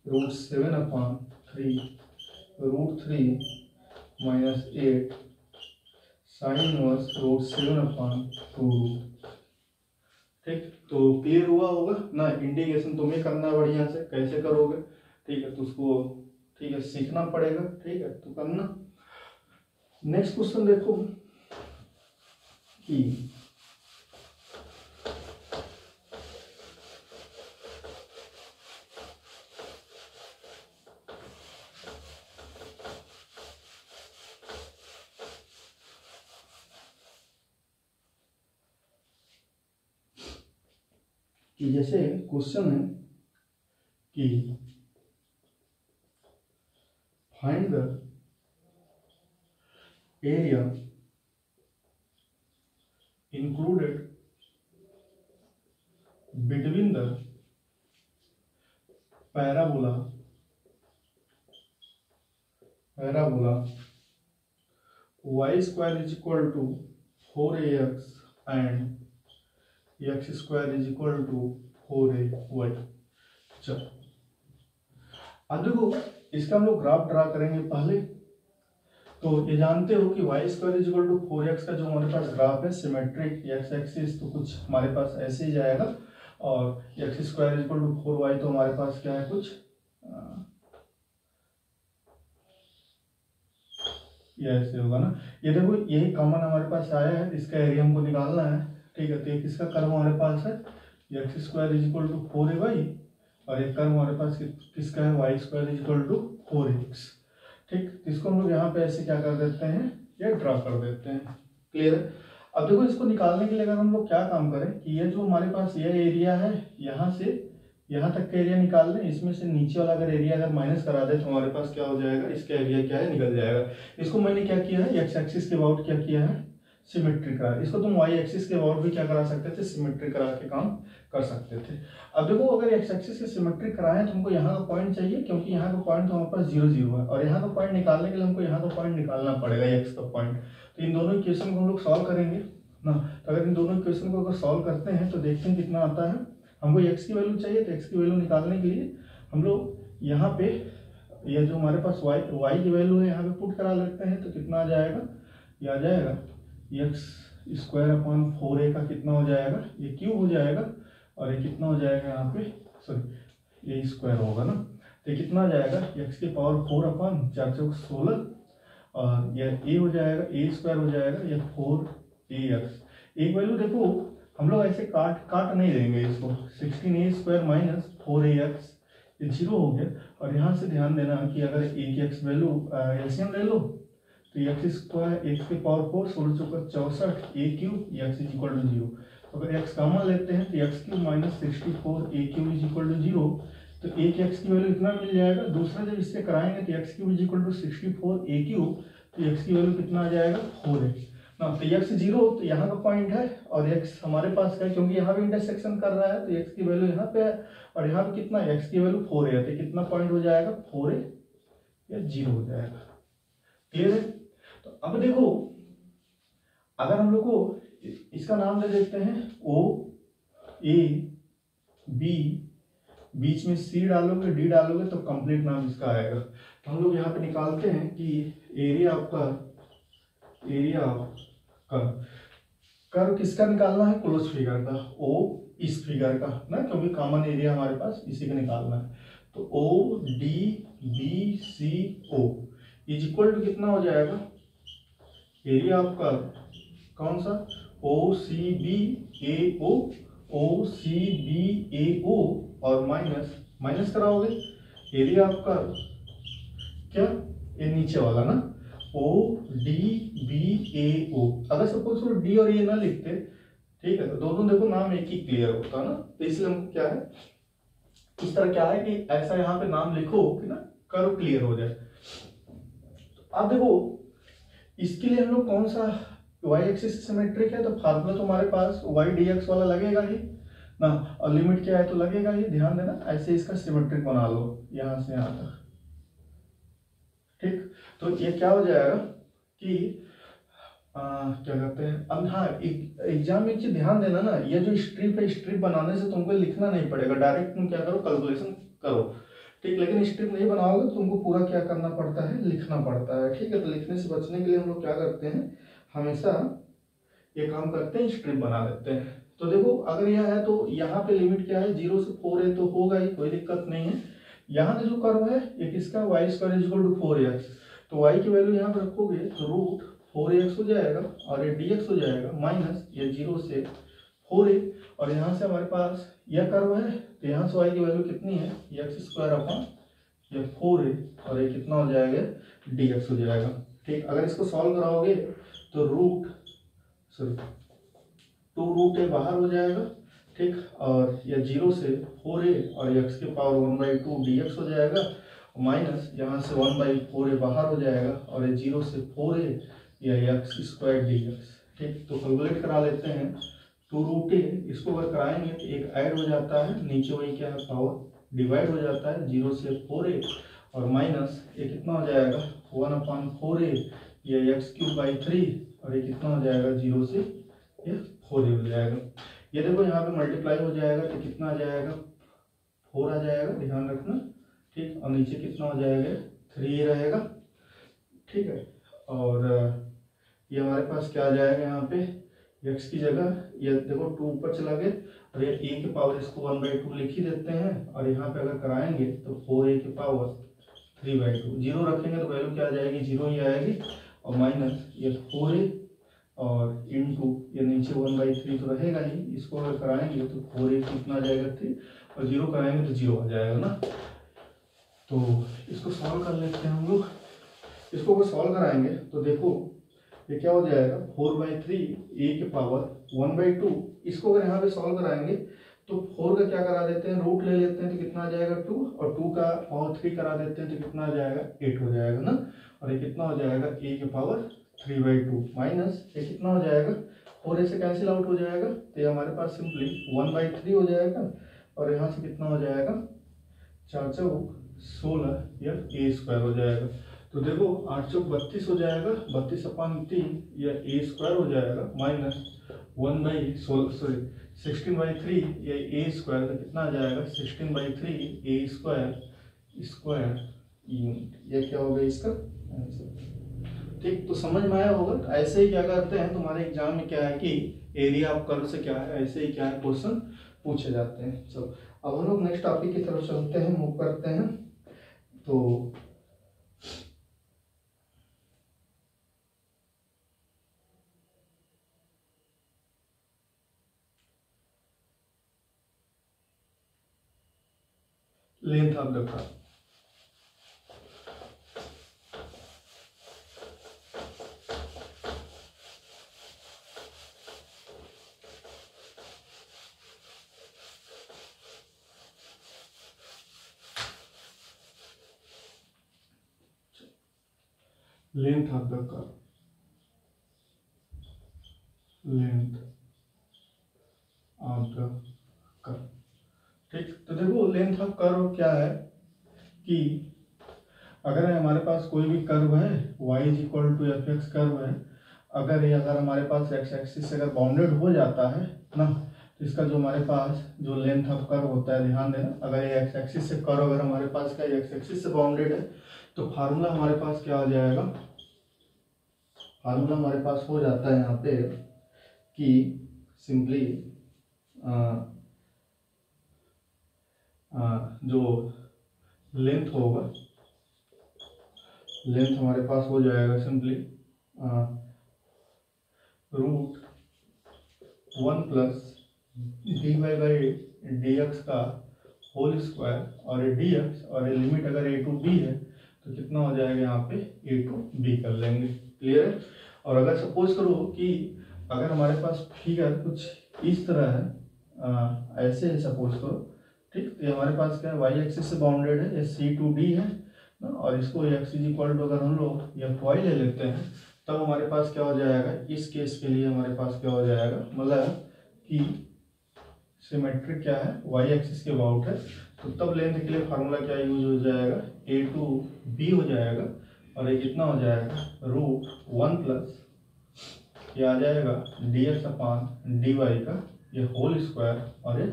√7/3 √3 - 8 sin इनवर्स √7/2, ठीक। तो क्लियर हुआ होगा ना, इंटीग्रेशन तुम्हें करना है बढ़िया से, कैसे करोगे, ठीक है, तो उसको ठीक है सीखना पड़ेगा, ठीक है, तो करना। नेक्स्ट क्वेश्चन देखो कि जैसे क्वेश्चन है कि find the area included between the parabola y² = 4ax and x² = 4ay। चलो अब देखो इसका हम लोग ग्राफ ड्रा करेंगे पहले। तो ये जानते हो कि y² = 4x का जो हमारे पास ग्राफ है सिमेट्रिक, x एक्सिस तो कुछ हमारे पास ऐसे ही जाएगा, और x² = 4y तो हमारे पास क्या है, कुछ ये ऐसे होगा ना। ये देखो यही कॉमन हमारे पास आया है, इसका एरिया हमको निकालना है, ठीक है। तो ये किसका कर्व हमारे पास है, x² = 4ay, और एक कर्व हमारे पास किसका है, y² = 4x, ठीक। तो इसको हम लोग यहाँ पे ऐसे क्या कर देते हैं, ये ड्रा कर देते हैं, क्लियर है। अब देखो इसको निकालने के लिए अगर हम लोग क्या काम करें कि ये जो हमारे पास ये एरिया है, यहाँ से यहाँ तक का एरिया निकाल लें, इसमें से नीचे वाला अगर एरिया अगर माइनस करा दे तो हमारे पास क्या हो जाएगा, इसका एरिया क्या है, निकल जाएगा। इसको मैंने क्या किया है, x एक्सिस के अबाउट क्या किया है, सिमेट्री करा। इसको तुम y एक्सिस के अबाउट भी क्या करा सकते थे, सिमेट्री करा के काम कर सकते थे। अब देखो अगर x एक्सिस की सिमेट्री कराएं तो हमको यहाँ का पॉइंट चाहिए, क्योंकि यहाँ का पॉइंट तो हमारे पास 0 0 है, और यहाँ का पॉइंट निकालने के लिए हमको यहाँ का पॉइंट निकालना पड़ेगा, x का पॉइंट। तो इन दोनों इक्वेशन को हम लोग सॉल्व करेंगे ना। तो अगर इन दोनों इक्वेशन को अगर सॉल्व करते हैं तो देखते हैं कितना आता है। हमको x की वैल्यू चाहिए, तो x की वैल्यू निकालने के लिए हम लोग यहाँ पे ये जो हमारे पास y की वैल्यू है यहाँ पे पुट करा लेते हैं। तो कितना आ जाएगा, ये आ जाएगा x² / 4a का कितना हो जाएगा, ये क्यूब हो जाएगा, और ये कितना हो जाएगा यहाँ पे, सॉरी ये स्क्वायर होगा ना। तो ये कितना आ जाएगा, x⁴ / 4 × 16, और यह a हो जाएगा, a² हो जाएगा, यह 4a ए एक्स, एक वैल्यू देखो हम लोग ऐसे काट नहीं देंगे इसको, 16a² माइनस 4ax ये 0 हो गया। और यहाँ से ध्यान देना कि अगर a की x वैल्यू एलसीएम ले लो तो x² x की पावर 4 16 चौका 64 a³ x is equal to 0। अगर x कॉमन लेते हैं तो x³ minus 64 a³ is equal to 0। तो a की x की वैल्यू इतना मिल जाएगा। दूसरा जब इससे कराएंगे तो x³ is equal to 64 a³ तो x की वैल्यू कितना आ जाएगा 4a ना। तो x 0 तो यहाँ का पॉइंट है और x हमारे पास है क्योंकि यहाँ भी इंटरसेक्शन कर रहा है तो x की वैल्यू यहाँ पे है और यहाँ पे कितना x की वैल्यू 4a है तो कितना पॉइंट हो जाएगा 4a या 0 हो जाएगा। क्लियर है? तो अब देखो अगर हम लोग को इसका नाम दे देते हैं O A B, बीच में C डालोगे D डालोगे तो कंप्लीट नाम इसका आएगा। तो हम लोग यहाँ पे निकालते हैं कि एरिया कर्व किसका निकालना है, क्लोज फिगर का, O इस फिगर का ना, क्योंकि कॉमन एरिया हमारे पास इसी का निकालना है। तो O D B C O is equal to कितना हो जाएगा, एरिया ऑफ कर्व कौन सा, O C B A O, O C B A O और माइनस कराओगे एरिया ऑफ कर्व क्या, ये नीचे वाला ना, O D B A O। अगर सपोज D और A ना लिखते, ठीक है, तो दोनों देखो नाम एक ही क्लियर होता ना। तो इसलिए हमको क्या है, इस तरह क्या है कि ऐसा यहाँ पे नाम लिखो कि ना कर्व क्लियर हो जाए। तो अब देखो इसके लिए हम लोग कौन सा y एक्सिस सिमेट्रिक है, तो फार्मूला तो हमारे पास y dx वाला लगेगा ही ना, और लिमिट क्या है तो लगेगा ही। ध्यान देना ऐसे इसका सिमेट्रिक बना लो यहां से यहां तक, ठीक। तो ये क्या हो जाएगा कि क्या कहते हैं, अब हाँ एग्जाम में चीज ध्यान देना ना, ये जो स्ट्रिप है स्ट्रिप बनाने से तुमको लिखना नहीं पड़ेगा, डायरेक्ट तुम क्या करो कैलकुलेशन करो, ठीक। लेकिन स्ट्रिप नहीं बनाओगे तो तुमको पूरा क्या करना पड़ता है, लिखना पड़ता है, ठीक है। तो लिखने से बचने के लिए हम लोग क्या करते हैं, हमेशा ये काम करते हैं स्ट्रिप बना लेते हैं। तो देखो अगर यह है तो यहाँ पे लिमिट क्या है, 0 से 4 है तो होगा ही, कोई दिक्कत नहीं है। यहाँ का जो कर्व है ये किसका, y² is equal to 4x, तो y की वैल्यू यहाँ पे रखोगे तो रूट 4x हो जाएगा और ये dx हो जाएगा माइनस ये 0 से 4a, और यहाँ से हमारे पास यह कर्व है तो यहाँ से y की वैल्यू कितनी है, x² अपॉन ये 4a और ये कितना हो जाएगा dx हो जाएगा, ठीक। अगर इसको सॉल्व कराओगे तो रूट a बाहर हो जाएगा, ठीक, और यह 0 से 4a और x की पावर 1/2 dx हो जाएगा, माइनस यहाँ से 1/4a बाहर हो जाएगा और ये 0 से 4a या x² dx, ठीक। तो कैलकुलेट करा लेते हैं, 2 रूट a इसको अगर कराएंगे तो एक ऐड हो जाता है, नीचे वही क्या है पावर डिवाइड हो जाता है 0 से 4a और माइनस ये कितना हो जाएगा 1/4a या x³ 3 और ये कितना हो जाएगा 0 से ये 4a हो जाएगा। ये देखो यहाँ पे मल्टीप्लाई हो जाएगा तो कितना आ जाएगा 4 आ जाएगा, ध्यान रखना, ठीक। और नीचे कितना हो जाएगा 3 रहेगा, ठीक है। और ये हमारे पास क्या आ जाएगा, यहाँ पे x की जगह ये देखो 2 ऊपर चला गया और ये a की पावर इसको 1/2 लिख ही देते हैं और यहाँ पे अगर कराएंगे तो 4a की पावर 3/2, 0 रखेंगे तो वैल्यू क्या आ जाएगी 0 ही आएगी और माइनस ये 4a और इनटू ये नीचे 1/3 तो रहेगा ही, इसको अगर कराएंगे तो 4a कितना आ जाएगा 3 और 0 कराएंगे तो 0 आ जाएगा ना। तो इसको सॉल्व कर लेते हैं हम लोग, इसको अगर सॉल्व कराएंगे तो देखो ये क्या हो जाएगा 4/3 a की पावर 1/2, इसको अगर यहाँ पे सॉल्व कराएंगे तो 4 का क्या करा देते हैं रूट ले लेते हैं तो कितना आ जाएगा 2 और 2 का पावर 3 करा देते हैं तो कितना आ जाएगा 8 हो जाएगा ना, और ये कितना हो जाएगा a की पावर 3/2 माइनस ये कितना हो जाएगा 4a से कैंसिल आउट हो जाएगा तो ये हमारे पास सिंपली 1/3 हो जाएगा और यहाँ से कितना हो जाएगा 4 चौक 16 या a² हो जाएगा। तो देखो 8 चौक 32 हो जाएगा, 32/3 या a² हो जाएगा माइनस 16/3 या a² तो कितना आ जाएगा 16/3 a² यूनिट, ये क्या होगा इसका आंसर, ठीक। तो समझ में आया होगा। तो ऐसे ही क्या करते हैं तुम्हारे एग्जाम में क्या है कि एरिया ऑफ कर्व से क्या है ऐसे ही क्या है क्वेश्चन पूछे जाते हैं। चलो अब हम लोग नेक्स्ट टॉपिक की तरफ चलते हैं, मूव करते हैं। तो length of the curve. Length of the curve, length of the curve. ठीक, तो देखो लेंथ ऑफ कर्व क्या है कि अगर हमारे पास कोई भी कर्व है y is equal to f x curve है, अगर हमारे पास एक्स एक्सिस से अगर बाउंडेड हो जाता है ना, तो इसका जो हमारे पास जो लेंथ ऑफ कर्व होता है, ध्यान देना, अगर ये एक्स एक्सिस से कर्व अगर हमारे पास का एक्स एक्सिस से बाउंडेड है तो फार्मूला हमारे पास क्या हो जाएगा, फार्मूला हमारे पास हो जाता है यहाँ पे कि सिंपली जो लेंथ होगा, लेंथ हमारे पास हो जाएगा simply root 1 plus d y by d x का होल स्क्वायर, और डी एक्स और लिमिट अगर ए टू बी है तो कितना हो जाएगा यहाँ पे ए टू बी कर लेंगे। क्लियर है। और अगर सपोज करो कि अगर हमारे पास फिगर कुछ इस तरह है, ऐसे है सपोज करो, ठीक, तो ये हमारे पास क्या है, वाई एक्सिस से बाउंडेड है, ये सी टू डी है ना, और इसको एक्स इज इक्वल टू अगर हम लोग एफ वाई ले लेते हैं तब हमारे पास क्या हो जाएगा, इस केस के लिए हमारे पास क्या हो जाएगा, मतलब कि सिमेट्रिक क्या है, वाई एक्सिस के अबाउट है, तो तब लेंथ के लिए फार्मूला क्या यूज हो जाएगा, ए टू बी हो जाएगा, और ये कितना हो जाएगा रूट 1 प्लस ये आ जाएगा d x upon d y का ये होल स्क्वायर और ये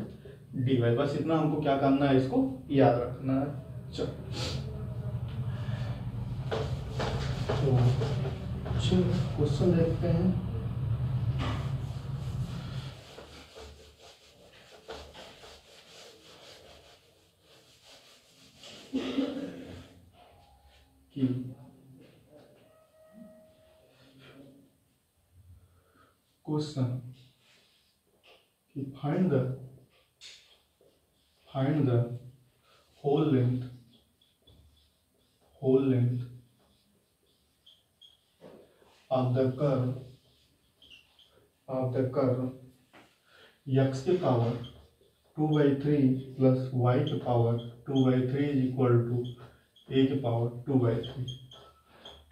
डी वाई। बस इतना हमको क्या करना है, इसको याद रखना है। चलो क्वेश्चन देखते हैं। कि क्वेश्चन कि find the whole length of the curve x के पावर 2/3 प्लस y के power 2/3 is equal to a के पावर 2/3।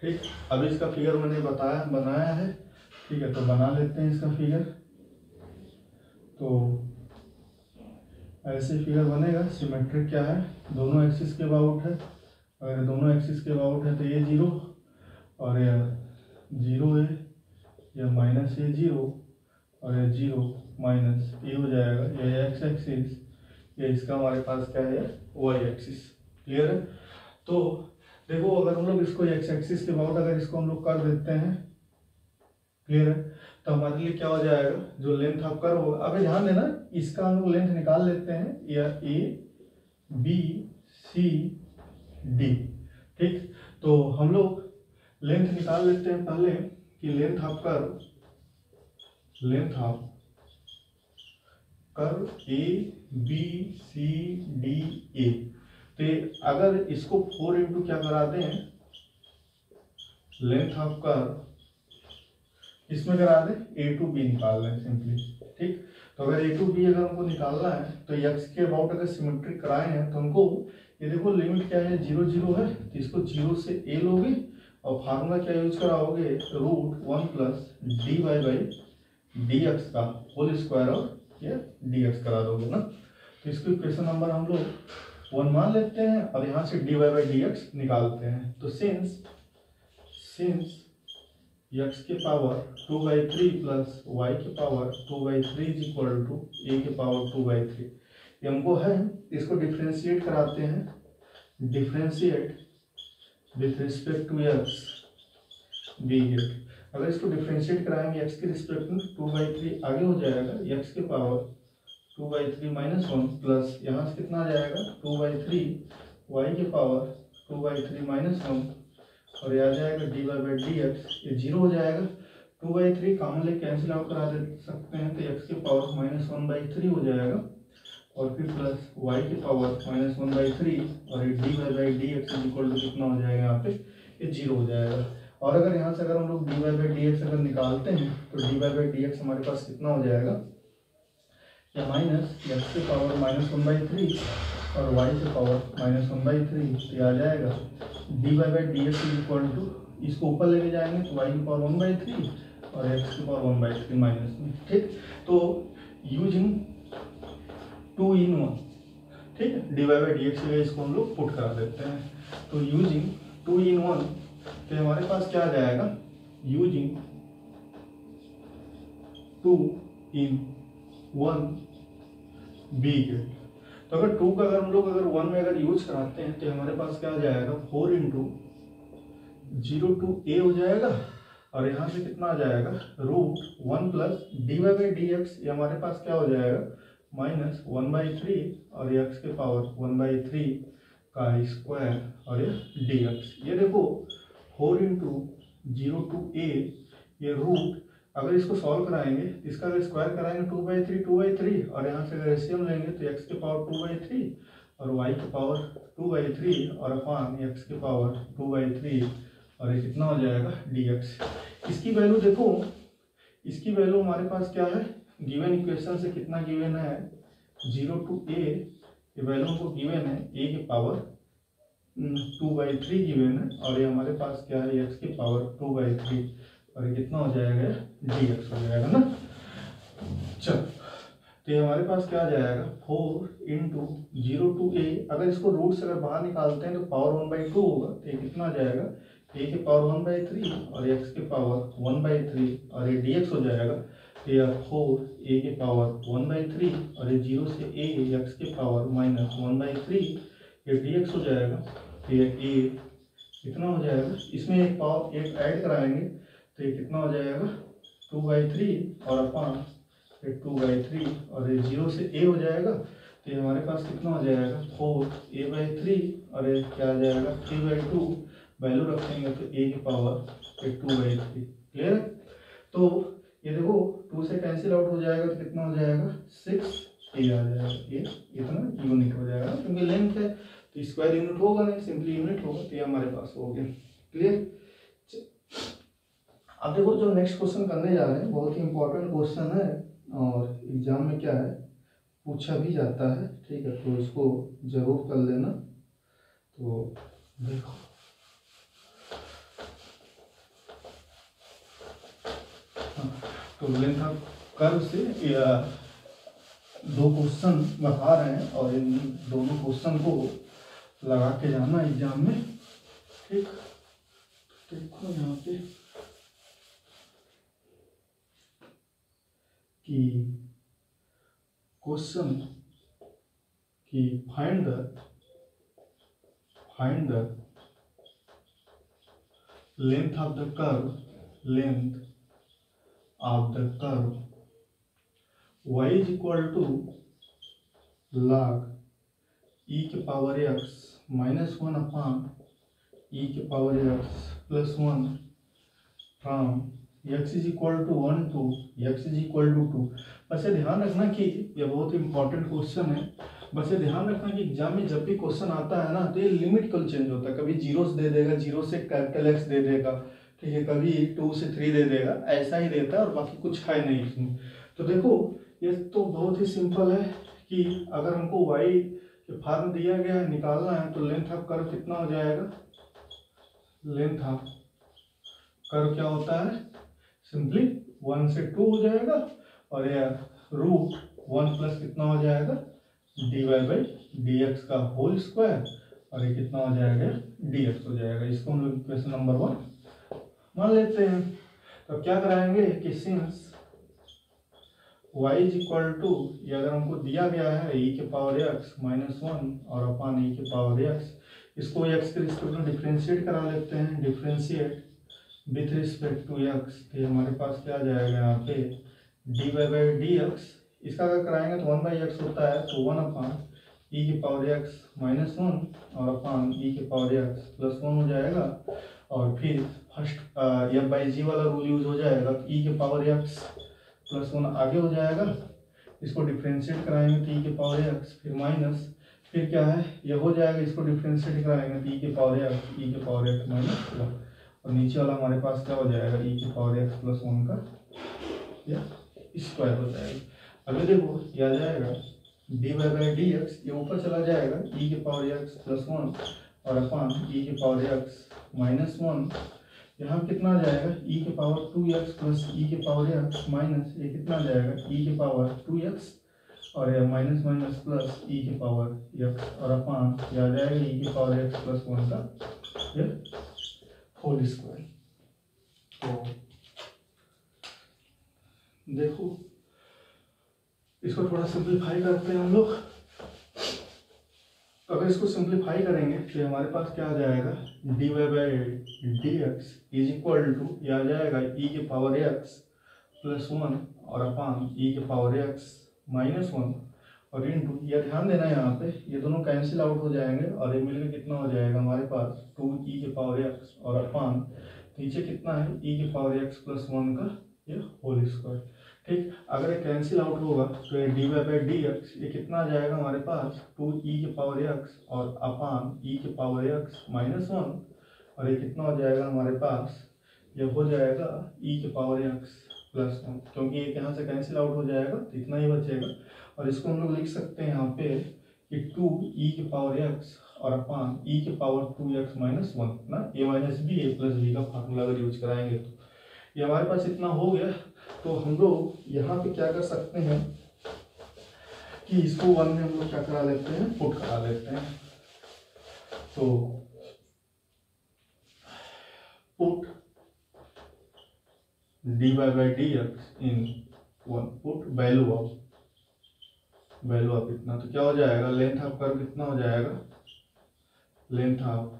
ठीक, अब इसका फिगर मैंने बनाया है, ठीक है, तो बना लेते हैं इसका फिगर। तो ऐसे फिगर बनेगा, सिमेट्रिक क्या है, दोनों एक्सिस के अबाउट है, अगर दोनों एक्सिस के अबाउट है तो ये 0 और ये 0 है, या माइनस ए 0 और ये 0 माइनस ए हो जाएगा, ये एक्स एक्सिस, ये इसका हमारे पास क्या है, वाई एक्सिस। क्लियर है। तो देखो अगर हम लोग इसको एक्स एक्सिस के अबाउट अगर इसको हम लोग कर देते हैं, क्लियर है, तो हमारे लिए क्या हो जाएगा, जो लेंथ ऑफ कर्व होगा, अभी ध्यान देना, इसका हम लोग लेंथ निकाल लेते हैं, या ए बी सी डी। ठीक, तो हम लोग लेंथ निकाल लेते हैं पहले कि length of curve A B C D A. तो अगर इसको 4 इंटू क्या करा दें, लेंथ ऑफ कर्व इसमें करा दें, ए टू बी निकाल लें सिंपली। ठीक, तो अगर ए टू बी अगर हमको निकालना है तो एक्स के अबाउट अगर सिमेट्रिक कराए हैं तो हमको ये देखो लिमिट क्या है, 0 0 है, तो इसको 0 से ए लोगे और फार्मूला क्या यूज कराओगे, root 1 plus d y by d x का होल स्क्वायर और ये डी एक्स करा दोगे ना। तो इसको इक्वेशन नंबर हम लोग 1 मान लेते हैं और यहाँ से d y by d x निकालते हैं। तो सिंस एक्स के पावर 2/3 प्लस वाई के power 2/3 is equal to a के पावर 2/3, ये हमको है, इसको डिफ्रेंशिएट कराते हैं, differentiate with respect to x we get. अगर इसको डिफ्रेंशिएट कराएंगे एक्स के रिस्पेक्ट में 2/3 आगे हो जाएगा, एक्स के पावर 2/3 माइनस 1 प्लस यहाँ से कितना आ जाएगा 2/3 वाई के पावर 2/3 माइनस 1 और यह आ जाएगा d y by d x, ये 0 हो जाएगा, 2/3 कॉमन ले कैंसिल आउट करा दे सकते हैं, तो एक्स के पावर -1/3 हो जाएगा और फिर प्लस वाई की पावर -1/3 और ये dy/dx इक्वल टू कितना हो जाएगा यहाँ पे, ये 0 हो जाएगा। और अगर यहाँ से अगर हम लोग dy/dx अगर निकालते हैं तो dy/dx हमारे पास कितना हो जाएगा, या माइनस x की पावर -1/3 और y की पावर -1/3 ये आ जाएगा। dy/dx इक्वल टू, इसको ऊपर लेके जाएंगे तो y की पावर 1/3 और x की पावर 1/3 माइनस में। ठीक, तो यूजिंग 2 in 1, ठीक है, dy/dx से इसको हम लोग पुट करा देते हैं। तो यूजिंग 2 in 1 तो हमारे पास क्या आ जाएगा, यूजिंग 2 in 1 बी के। तो अगर 2 का अगर हम लोग अगर 1 में अगर यूज कराते हैं तो हमारे पास क्या आ जाएगा, 4 × 0 to a हो जाएगा। और यहाँ से कितना आ जाएगा, √1 प्लस dy/dx ये हमारे पास क्या हो जाएगा, -1/3 और x के पावर 1/3 का स्क्वायर और ये dx। ये देखो 4 × 0 to a, ये रूट अगर इसको सॉल्व कराएंगे इसका अगर स्क्वायर कराएंगे 2/3 और यहाँ से अगर एलसीएम लेंगे तो x के पावर 2/3 और y की पावर 2/3 और अपान x के पावर 2/3 और ये कितना हो जाएगा dx। इसकी वैल्यू देखो, इसकी वैल्यू हमारे पास क्या है, गिवन इक्वेशन से कितना गिवन है, 0 to a, ये वैल्यू हमको गिवन है a के पावर 2/3 गिवन है और ये हमारे पास क्या है, x के पावर 2/3 और ये कितना हो जाएगा, dx हो जाएगा ना। चल, तो ये हमारे पास क्या आ जाएगा, 4 × 0 to a, अगर इसको रूट से अगर बाहर निकालते हैं तो पावर 1/2 होगा, तो ये कितना आ जाएगा, a के पावर 1/3 और x के पावर 1/3 और ये dx हो जाएगा। तो ये 4 a के पावर 1/3 और ये 0 से a x के पावर -1/3 ये dx हो जाएगा। तो ये a कितना हो जाएगा, इसमें एक पावर एक ऐड कराएंगे तो ये कितना हो जाएगा, 2/3 और अपान 2/3 और ये 0 से a हो जाएगा। तो ये हमारे पास कितना हो जाएगा, 4a/3 और ये क्या आ जाएगा, 3/2, वैल्यू रखेंगे तो a की पावर 2/3। क्लियर है। तो ये देखो 2 से कैंसिल आउट हो जाएगा तो कितना हो जाएगा, 6a आ जाएगा। ये इतना यूनिट हो जाएगा क्योंकि लेंथ है तो स्क्वायर यूनिट होगा नहीं, सिंपली यूनिट होगा। तो ये हमारे पास हो गया। क्लियर। अब देखो जो नेक्स्ट क्वेश्चन करने जा रहे हैं बहुत ही इंपॉर्टेंट क्वेश्चन है और एग्जाम में क्या है पूछा भी जाता है। ठीक है, तो इसको जरूर कर लेना। तो देखो तो लेंथ ऑफ कर्व से दो क्वेश्चन बता रहे हैं और इन दोनों क्वेश्चन को लगा के जाना एग्जाम में। ठीक, देखो यहाँ पे कि क्वेश्चन कि find the length of the curve, length of the curve y is equal to log e के पावर x -1 अपान e के power x +1 from x is equal to 1 to x is equal to 2। बस ये ध्यान रखना कि ये बहुत important question है। बस ये ध्यान रखना कि एग्जाम में जब भी क्वेश्चन आता है ना तो ये लिमिट कल चेंज होता है। कभी जीरोस दे देगा, जीरो से कैपिटल x दे देगा, ठीक है, कभी 2 से 3 दे देगा, ऐसा ही देता है और बाकी कुछ है नहीं इसमें। तो देखो ये तो बहुत ही सिंपल है कि अगर हमको y के फॉर्म दिया गया है निकालना है तो लेंथ ऑफ कर्व कितना हो जाएगा, लेंथ ऑफ कर्व क्या होता है, सिंपली 1 से 2 हो जाएगा और यह √1 प्लस कितना हो जाएगा, dy/dx का होल स्क्वायर और ये कितना हो जाएगा, dx हो जाएगा। इसको हम लोग इक्वेशन नंबर 1 मान लेते हैं। तो क्या कराएंगे कि since y is equal to, ये अगर हमको दिया गया है e के पावर x -1 और अपान e के पावर x, इसको x के रिस्पेक्ट में डिफरेंशिएट करा लेते हैं, differentiate with respect to x। तो हमारे पास क्या आ जाएगा यहाँ पे dy/dx, इसका अगर कराएंगे तो 1/x होता है तो 1 अपान e के पावर x -1 और अपान e के पावर x +1 हो जाएगा। और फिर फर्स्ट f/g वाला रूल यूज हो जाएगा, e के पावर x +1 आगे हो जाएगा इसको डिफ्रेंशिएट कराएंगे तो e के पावर x, फिर माइनस, फिर क्या है ये हो जाएगा, इसको डिफ्रेंशिएट कराएंगे तो e के पावर x माइनस 1, और नीचे वाला हमारे पास क्या हो जाएगा e के पावर x प्लस 1 का स्क्वायर हो जाएगा। अगर देखो ये आ जाएगा dy बाई डी एक्स, ये ऊपर चला जाएगा e के पावर x प्लस 1 और अपान e के पावर x माइनस 1, यहाँ कितना आ जाएगा e के पावर 2x प्लस e के पावर x माइनस ये कितना आ जाएगा e के पावर 2x और ये माइनस माइनस प्लस e के पावर x और अपान ये आ जाएगा e के पावर x प्लस 1 का ये होल स्क्वायर। तो देखो इसको थोड़ा सिंप्लीफाई करते हैं हम लोग। तो अगर इसको सिंप्लीफाई करेंगे तो हमारे पास क्या आ जाएगा dy by d x is equal to ये आ जाएगा e के पावर x प्लस 1 और अपान e के पावर x माइनस 1 और इनटू, ये ध्यान देना है यहाँ पे ये दोनों कैंसिल आउट हो जाएंगे और ये मिलकर कितना हो जाएगा हमारे पास 2e के पावर x और अपान नीचे कितना है e के पावर x प्लस 1 का ये होल स्क्वायर। ठीक, अगर ये कैंसिल आउट होगा तो ये dy बाई डी एक्स ये कितना आ जाएगा हमारे पास 2e के पावर x और अपान e के पावर x माइनस 1 और ये कितना हो जाएगा हमारे पास ये हो जाएगा e के पावर x प्लस 1, क्योंकि ये यहाँ से कैंसिल आउट हो जाएगा तो इतना ही बचेगा। और इसको हम लोग लिख सकते हैं यहाँ पे कि 2e के पावर x और अपान e के पावर 2x माइनस 1 ना, a minus b a plus b का फार्मूला अगर यूज कराएंगे तो ये हमारे पास इतना हो गया। तो हम लोग यहाँ पे क्या कर सकते हैं कि इसको 1 में हम लोग क्या करा लेते हैं, पुट करा लेते हैं। तो put dy by d x in 1, put value of इतना, तो क्या हो जाएगा लेंथ ऑफ कर्व कितना हो जाएगा, length of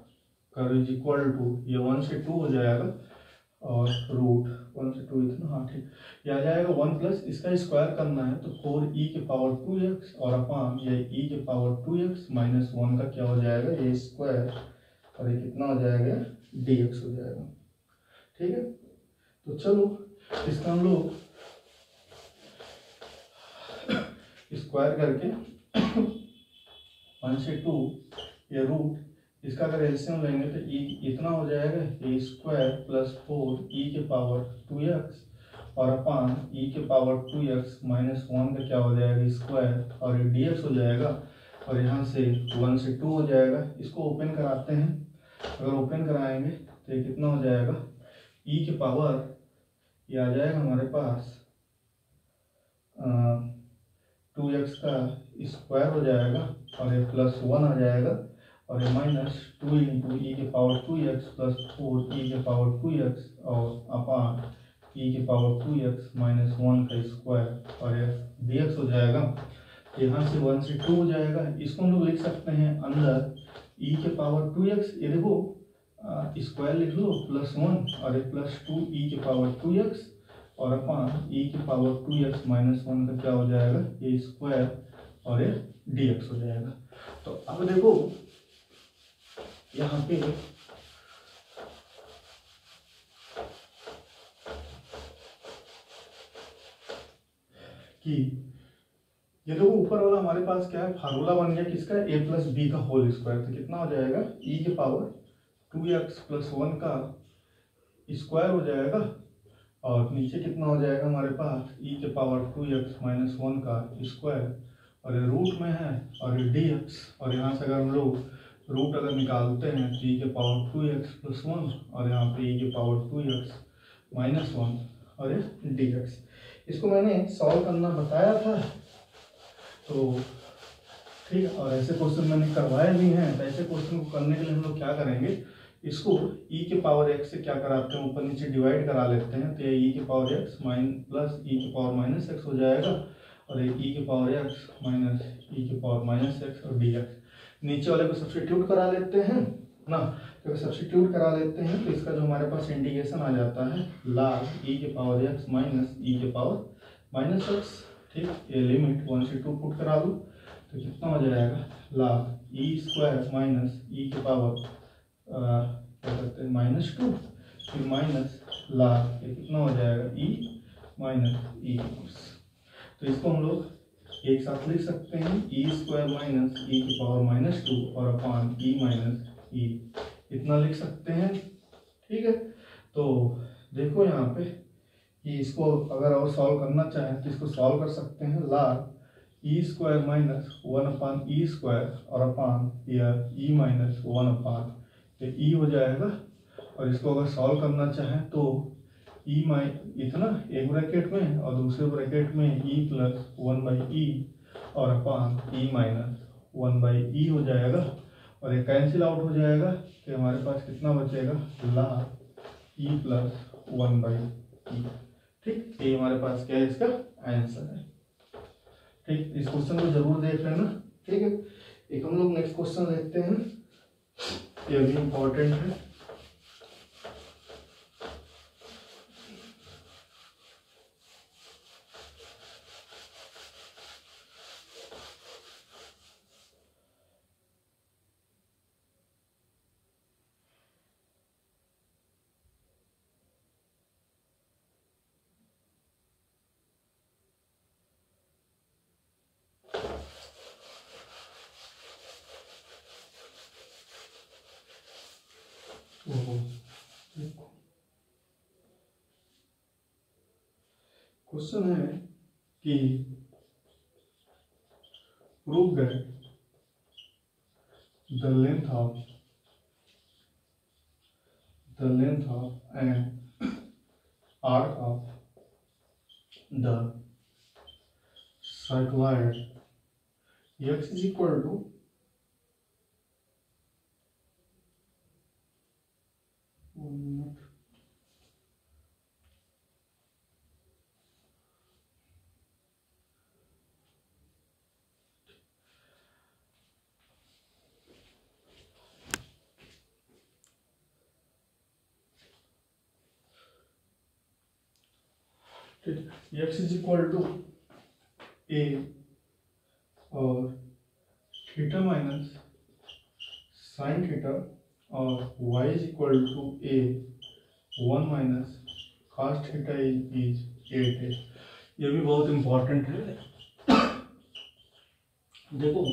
curve is equal to ये 1 से 2 हो जाएगा और रूट 1 से 2 इतना, हाँ ठीक, ये आ जाएगा 1 प्लस इसका स्क्वायर करना है तो 4e के पावर 2x और अपान ये e के पावर 2x माइनस 1 का क्या हो जाएगा ये स्क्वायर और ये कितना हो जाएगा dx हो जाएगा। ठीक है, तो चलो इसका हम लोग स्क्वायर करके 1 से 2 ये रूट इसका अगर एलसीएम लेंगे तो इतना हो जाएगा ए स्क्वायर प्लस 4e के पावर 2x और अपान e के पावर 2x माइनस 1 का क्या हो जाएगा स्क्वायर और ये dx हो जाएगा और यहाँ से 1 से 2 हो जाएगा। इसको ओपन कराते हैं, अगर ओपन कराएंगे तो ये कितना हो जाएगा e के पावर ये आ जाएगा हमारे पास 2x का स्क्वायर हो जाएगा और ये प्लस 1 आ जाएगा और ये माइनस 2 इंटू ई के पावर 2x प्लस 4 ई के पावर 2x और अपान ई के पावर 2x माइनस 1 का स्क्वायर और ये dx हो जाएगा। यहाँ से 1 से 2 हो जाएगा, इसको हम लोग लिख सकते हैं अंदर ई के पावर 2x, ये देखो स्क्वायर लिख लो प्लस 1 और ये प्लस 2 ई के पावर 2x और अपान ई के पावर 2x माइनस 1 का क्या हो जाएगा ये स्क्वायर और ये dx हो जाएगा। तो अब देखो यहाँ पे कि ये देखो ऊपर वाला हमारे पास क्या है फार्मूला बन गया किसका a प्लस बी का होल स्क्वायर, तो कितना हो जाएगा e के पावर 2x प्लस 1 का स्क्वायर हो जाएगा और नीचे कितना हो जाएगा हमारे पास e के पावर 2x माइनस 1 का स्क्वायर और ये रूट में है और ये dx और यहाँ से अगर हम लोग रूट अगर निकालते हैं तो e के पावर 2x प्लस 1 और यहाँ पे e के पावर 2x माइनस 1 और ये dx। इसको मैंने सॉल्व करना बताया था तो ठीक है, और ऐसे क्वेश्चन मैंने करवाए भी हैं। तो ऐसे क्वेश्चन को करने के लिए हम लोग क्या करेंगे, इसको e के पावर x से क्या कराते हैं ऊपर नीचे डिवाइड करा लेते हैं तो ये e के पावर x प्लस e के पावर माइनस x हो जाएगा और ये e के पावर x माइनस e के पावर माइनस x और dx। नीचे वाले को सब्स्टिट्यूट करा लेते हैं ना, तो सब्स्टिट्यूट करा लेते हैं तो इसका जो हमारे पास इंटीग्रेशन आ जाता है log e के पावर x माइनस e के पावर माइनस x। ठीक, ये लिमिट 1 से 2 पुट करा दो तो कितना हो जाएगा log e square minus e के पावर क्या करते हैं माइनस 2 फिर माइनस log ये कितना हो जाएगा e माइनस e। तो इसको हम लोग एक साथ लिख सकते हैं ई स्क्वायर माइनस ई की पावर माइनस 2 और अपान ई माइनस ई, इतना लिख सकते हैं। ठीक है, तो देखो यहाँ पे कि इसको अगर और सॉल्व करना चाहें तो इसको सॉल्व कर सकते हैं। log ई स्क्वायर माइनस 1 अपान ई स्क्वायर और अपान ई माइनस 1 अपान, तो ई हो जाएगा। और इसको अगर सॉल्व करना चाहें तो ई इतना एक ब्रैकेट में और दूसरे ब्रैकेट में ई प्लस 1 बाई ई और अपान ई माइनस 1 बाई ई हो जाएगा, और ये कैंसिल आउट हो जाएगा। तो हमारे पास कितना बचेगा, log E plus 1 by E. ठीक, ये हमारे पास क्या है, इसका आंसर है। ठीक, इस क्वेश्चन को जरूर देख लेना। ठीक है, एक हम लोग नेक्स्ट क्वेश्चन देखते हैं, ये भी इम्पोर्टेंट है। क्वेश्चन है कि prove that the length of an arc of the cycloid x is equal to x is equal to a और थीटा माइनस साइन थीटा और y is equal to a 1 minus cos theta is 8 है। ये भी बहुत important है। देखो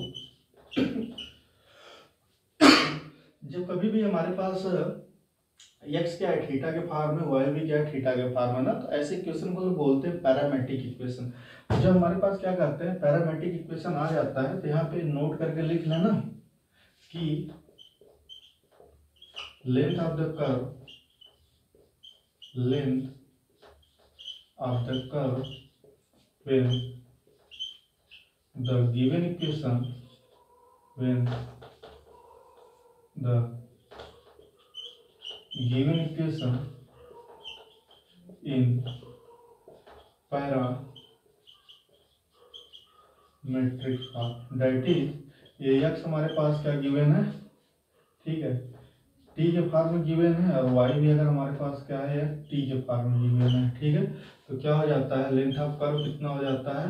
जब कभी भी हमारे पास x क्या है थीटा के फॉर्म में, y भी क्या है थीटा के फॉर्म में ना, तो ऐसे इक्वेशन को लोग बोलते हैं पैरामेट्रिक इक्वेशन। जब हमारे पास क्या करते हैं पैरामेट्रिक इक्वेशन आ जाता है तो यहाँ पे नोट करके लिख लेना कि length of the curve when the given equation in parametric form, that is ये x हमारे पास क्या गिवन है, ठीक है, t के फॉर्म में गिवन है, और y भी अगर हमारे पास क्या है t के फॉर्म में गिवन है। ठीक है, तो क्या हो जाता है लेंथ ऑफ कर्व कितना हो जाता है,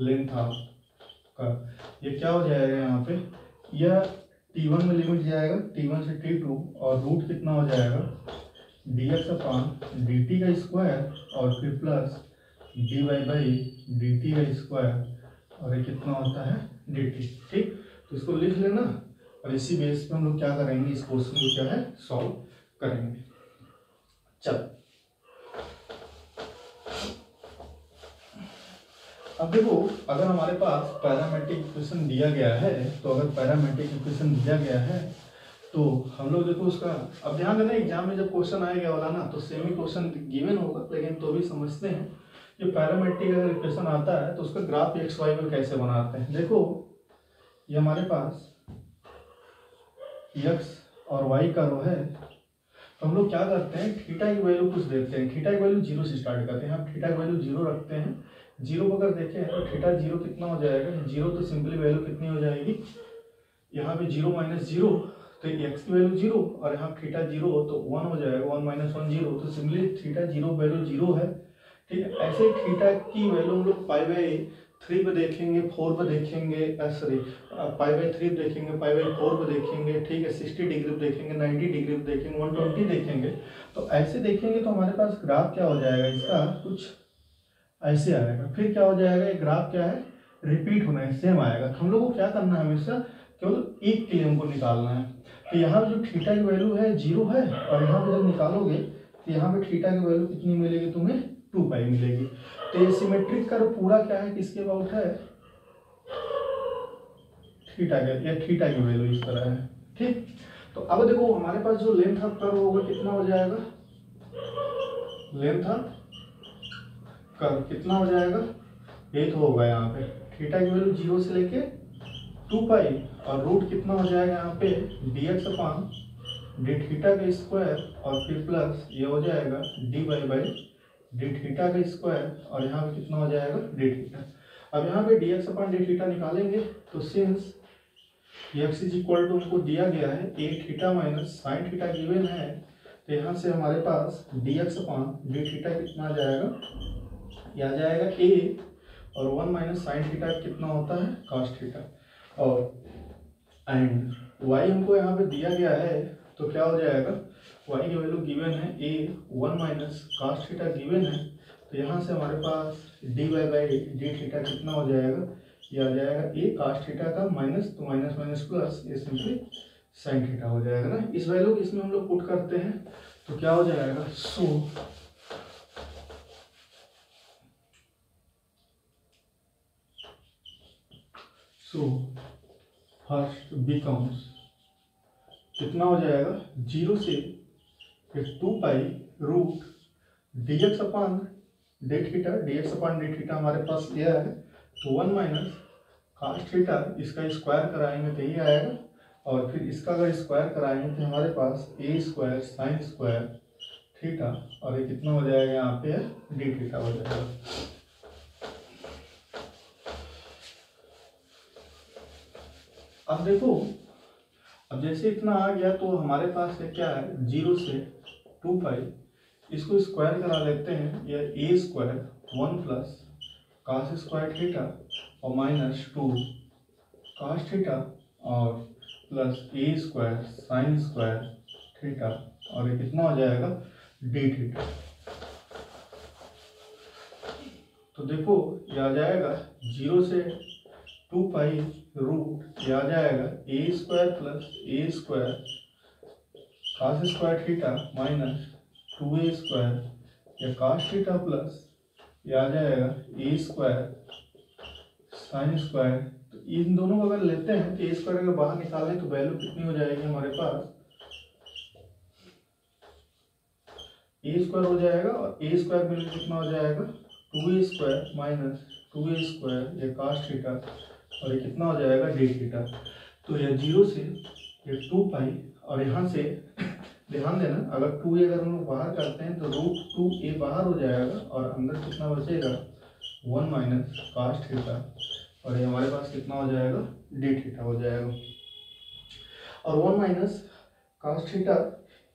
लेंथ ऑफ कर्व ये क्या हो जाएगा यहाँ पे, यह t1 में लिमिट जाएगा t1 से t2, और रूट कितना हो जाएगा dx अपान dt का स्क्वायर और फिर प्लस dy बाई dt का स्क्वायर, और ये कितना होता है dt। ठीक, तो इसको लिख लेना, और इसी बेस पे हम लोग क्या करेंगे, इस क्वेश्चन को क्या है सॉल्व करेंगे। चल अब देखो, अगर हमारे पास पैरामेट्रिक इक्वेशन दिया गया है, तो अगर पैरामेट्रिक इक्वेशन दिया गया है तो हम लोग देखो उसका, अब ध्यान देना एग्जाम में जब क्वेश्चन आएगा वाला ना, तो सेमी क्वेश्चन गिवन होगा, लेकिन तो भी समझते हैं कि पैरामेट्रिक अगर इक्वेशन आता है तो उसका ग्राफ एक्स वाई में कैसे बनाते हैं। देखो ये हमारे पास x और y का रो है, तो हम लोग क्या करते हैं थीटा की वैल्यू कुछ देते हैं, थीटा की वैल्यू 0 से स्टार्ट करते हैं, हम थीटा की वैल्यू 0 रखते हैं। 0 को अगर देखें तो थीटा 0 कितना हो जाएगा, 0 तो सिंपली वैल्यू कितनी हो जाएगी, यहाँ पे 0 माइनस 0 तो x की वैल्यू 0, और यहाँ थीटा 0 तो 1 हो जाएगा, 1 माइनस 1 0, तो सिंपली थीटा 0 वैल्यू 0 है। ठीक है, ऐसे थीटा की वैल्यू हम लोग पाई बाई 3 पे देखेंगे, 4 पे देखेंगे, सॉरी पाई बाई 3 देखेंगे, पाई बाई 4 पे देखेंगे, ठीक है, 60 डिग्री पे देखेंगे, 90 डिग्री पे देखेंगे, 120 देखेंगे। तो ऐसे देखेंगे तो हमारे पास ग्राफ क्या हो जाएगा इसका, कुछ ऐसे आएगा। फिर क्या हो जाएगा, ये ग्राफ क्या है, रिपीट होना है, सेम आएगा। तो हम लोग को क्या करना है, हमेशा केवल एक के लिए हमको निकालना है। तो यहाँ पे जो थीटा की वैल्यू है 0 है, और यहाँ पे जब निकालोगे तो यहाँ पे थीटा की वैल्यू कितनी मिलेगी तुम्हें, 2 पाई मिलेगी। तो ये सिमेट्रिक कर्व पूरा क्या है, किसके अबाउट है, थीटा के, या थीटा की वैल्यू इस तरह है। ठीक, तो अब देखो हमारे पास जो लेंथ ऑफ कर्व होगा कितना हो जाएगा, लेंथ ऑफ कर्व कितना हो जाएगा, ये तो होगा यहाँ पे थीटा की वैल्यू 0 से लेके 2 पाई, और रूट कितना हो जाएगा यहाँ पे dx अपान डी थीटा का स्क्वायर, और फिर प्लस ये हो जाएगा dy बाई डी थीटा का स्क्वायर, और यहाँ पे कितना हो जाएगा डी थीटा। अब यहाँ पे dx अपान डी थीटा निकालेंगे, तो since x is equal to हमको दिया गया है a theta minus sine theta given है, तो यहाँ से हमारे पास dx अपान डी थीटा कितना आ जाएगा, यह आ जाएगा a, और 1 माइनस साइन थीटा कितना होता है cos थीटा, और एंड y हमको यहाँ पे दिया गया है, तो क्या हो जाएगा, y की वैल्यू गिवन है a 1 minus cos theta given है, तो यहाँ से हमारे पास dy बाई डी थीटा कितना हो जाएगा, ये आ जाएगा a cos थीटा का माइनस, तो माइनस माइनस प्लस, ये सिंपली साइन थीटा हो जाएगा ना। इस वैल्यू को इसमें हम लोग पुट करते हैं, तो क्या हो जाएगा, सो फर्स्ट बिकम्स कितना हो जाएगा, 0 से फिर 2 pi root dx upon d theta, dx upon d theta हमारे पास ये है, तो 1 माइनस cos थीटा, इसका स्क्वायर कराएंगे तो ये आएगा, और फिर इसका अगर स्क्वायर कराएंगे तो हमारे पास a square sine square theta, और ये कितना हो जाएगा यहाँ पे डी थीटा हो जाएगा। अब देखो, अब जैसे इतना आ गया, तो हमारे पास है क्या है, 0 से 2 पाई, इसको स्क्वायर करा लेते हैं, या a square 1 plus cos square theta, और माइनस 2 cos थीटा, और plus a square sine square theta, और ये कितना हो जाएगा d थीटा। तो देखो ये आ जाएगा 0 से 2 पाई रूट, ये आ जाएगा a square plus a square cos square theta minus 2a square, या cos थीटा प्लस ये आ जाएगा a स्क्वायर साइन स्क्वायर। तो इन दोनों को अगर लेते हैं, तो a स्क्वायर अगर बाहर निकालें तो वैल्यू कितनी हो जाएगी हमारे पास, a स्क्वायर हो जाएगा, और a स्क्वायर मिलकर कितना हो जाएगा 2a square minus 2a square, ये cos थीटा, और ये कितना हो जाएगा डी थीटा। तो यह 0 से ये 2 पाई, और यहाँ से ध्यान देना, अगर 2a अगर हम लोग बाहर करते हैं तो रूट 2a बाहर हो जाएगा, और अंदर कितना बचेगा 1 माइनस cos थीटा, और ये हमारे पास कितना हो जाएगा डी थीटा हो जाएगा। और 1 माइनस cos थीटा,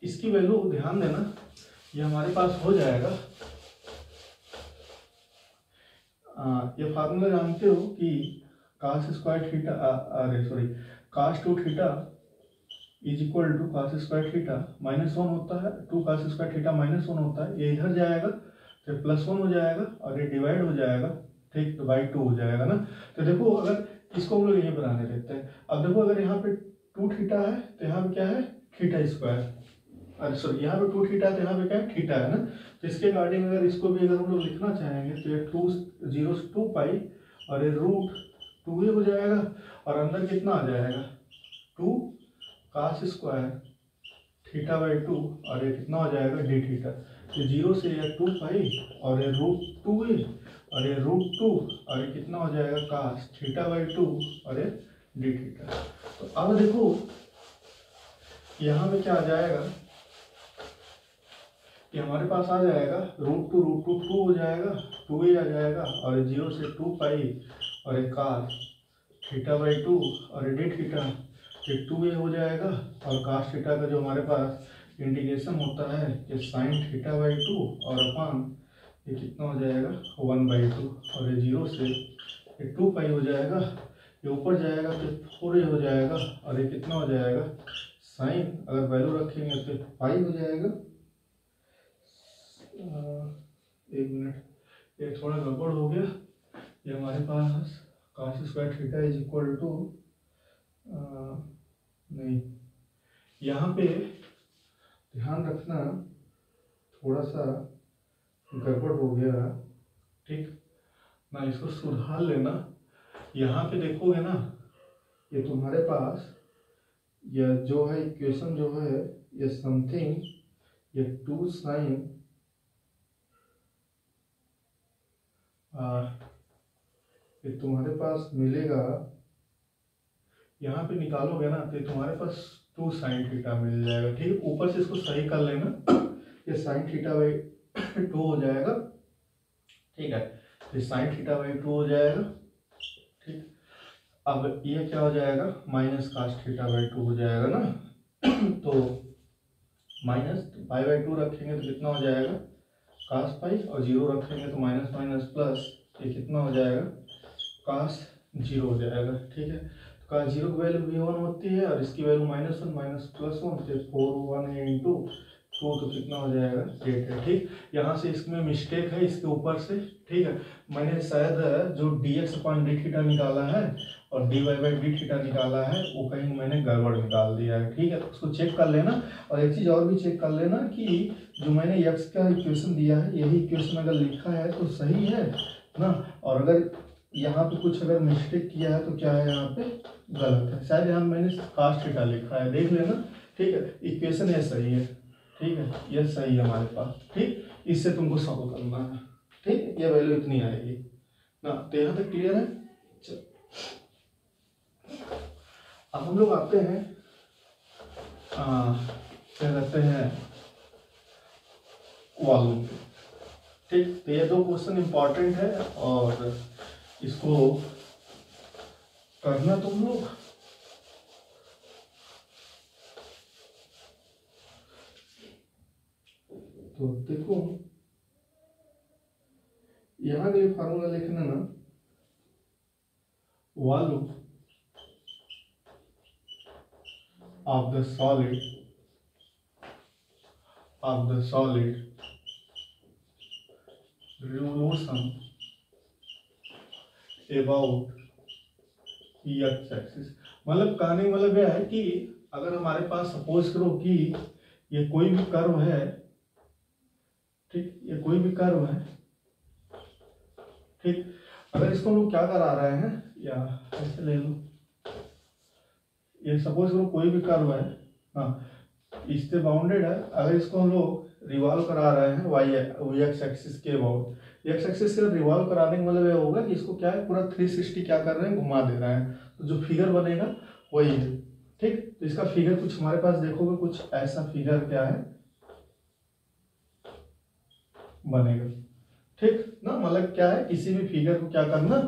इसकी वैल्यू ध्यान देना, ये हमारे पास हो जाएगा, ये फार्मूला जानते हो कि cos स्क्वायर थीटा, अरे sorry cos 2 theta is equal to cos square theta minus 1 होता है, 2 cos स्क्वायर थीटा माइनस 1 होता है, ये इधर जाएगा तो प्लस 1 हो जाएगा, और ये डिवाइड हो जाएगा, ठीक, तो बाई 2 हो जाएगा ना। तो देखो अगर इसको हम लोग यही बनाने देते हैं, अब देखो अगर यहाँ पे 2 थीटा है, तो यहाँ पे क्या है थीटा स्क्वायर, अरे सॉरी यहाँ पे 2 थीटा है, तो यहाँ पे क्या है थीटा है ना। तो इसके अकॉर्डिंग अगर इसको भी अगर हम लोग लिखना चाहेंगे, तो ये 0 से 2 पाई, और ये रूट 2a हो जाएगा, और अंदर कितना आ जाएगा 2 cos स्क्वायर थीटा बाई 2, और ये कितना हो जाएगा डी थीटा। तो 0 से ये 2 पाई, और ये रूट 2a, और ये रूट 2, और ये कितना हो जाएगा cos थीटा बाई 2, और ये डी थीटा। तो अब देखो यहाँ पे क्या आ जाएगा, ये हमारे पास आ जाएगा रूट 2 हो जाएगा, 2a आ जाएगा, और 0 से 2 पाई, और ये cos थीटा बाई 2, और ये डी थीटा, ये 2a हो जाएगा, और cos थीटा का जो हमारे पास इंटीग्रेशन होता है ये साइन थीटा बाई 2, और अपान ये कितना हो जाएगा 1/2, और ये 0 से ये 2 पाई हो जाएगा, ये ऊपर जाएगा तो 4a हो जाएगा, और ये कितना हो जाएगा साइन, अगर वैल्यू रखेंगे तो पाई हो जाएगा, एक मिनट, ये थोड़ा गड़बड़ हो गया। ये हमारे पास cos square theta is equal to, नहीं, यहाँ पे ध्यान रखना, थोड़ा सा गड़बड़ हो गया, ठीक ना, इसको सुधार लेना। यहाँ पे देखोगे ना, ये तुम्हारे पास यह जो है इक्वेशन जो है, ये समथिंग, ये 2 sin, ये तुम्हारे पास मिलेगा, यहाँ पे निकालोगे ना तो तुम्हारे पास 2 sin थीटा मिल जाएगा, ठीक। ऊपर से इसको सही कर लेना, ये sin थीटा बाई 2 हो जाएगा, ठीक है। ये sin थीटा बाई 2 हो जाएगा, ठीक। अब ये क्या हो जाएगा, माइनस cos थीटा बाई 2 हो जाएगा ना। तो माइनस पाई बाई 2 रखेंगे तो कितना हो जाएगा, cos पाई, और 0 रखेंगे तो माइनस माइनस प्लस, ये कितना हो जाएगा, cos 0 हो जाएगा, ठीक है। तो cos 0 की वैल्यू भी 1 होती है और इसकी वैल्यू -1 माइनस प्लस 1, तो 4 1 इंटू 2, तो कितना हो जाएगा 8 है, ठीक। यहाँ से इसमें मिस्टेक है, इसके ऊपर से, ठीक है। मैंने शायद जो dx अपॉन डी थीटा निकाला है और dy बाई डी थीटा निकाला है, वो कहीं मैंने गड़बड़ निकाल दिया है, ठीक है। तो उसको चेक कर लेना। और एक चीज़ और भी चेक कर लेना कि जो मैंने x का इक्वेशन दिया है, यही इक्वेशन अगर लिखा है तो सही है ना, और अगर यहाँ पे कुछ अगर मिस्टेक किया है तो क्या है, यहाँ पे गलत है, शायद यहाँ मैंने cos थीटा लिखा है, देख लेना, ठीक है। इक्वेशन ये सही है, ठीक है, ये सही है हमारे पास, ठीक। इससे तुमको सॉल्व करना है, ठीक। ये वैल्यू इतनी आएगी ना, तो यहाँ तक क्लियर है। चलो अब हम लोग आते हैं, क्या कहते हैं, वॉल्यूम, ठीक। तो ये 2 क्वेश्चन इंपॉर्टेंट है और इसको करना तुम लोग। तो देखो, यहाँ के लिए फार्मूला लिखना ना, volume of the solid revolution about x axis। मतलब कहने का मतलब यह है कि अगर हमारे पास सपोज करो कि ये कोई भी कर्व है, ठीक, ये कोई भी कर्व है, ठीक। अगर इसको हम लोग क्या करा रहे हैं, या ऐसे ले लो, ये सपोज करो कोई भी कर्व है, हाँ, इससे बाउंडेड है। अगर इसको हम लोग रिवॉल्व करा रहे हैं वाई एक्स एक्सिस के अबाउट, एक्स एक्सिस से रिवॉल्व कराने का मतलब ये होगा कि इसको क्या है, पूरा 360 क्या कर रहे हैं, घुमा दे रहे हैं। तो जो फिगर बनेगा वही है, ठीक। तो इसका फिगर कुछ हमारे पास देखोगे, कुछ ऐसा फिगर क्या है बनेगा, ठीक ना। मतलब क्या है, किसी भी फिगर को क्या करना,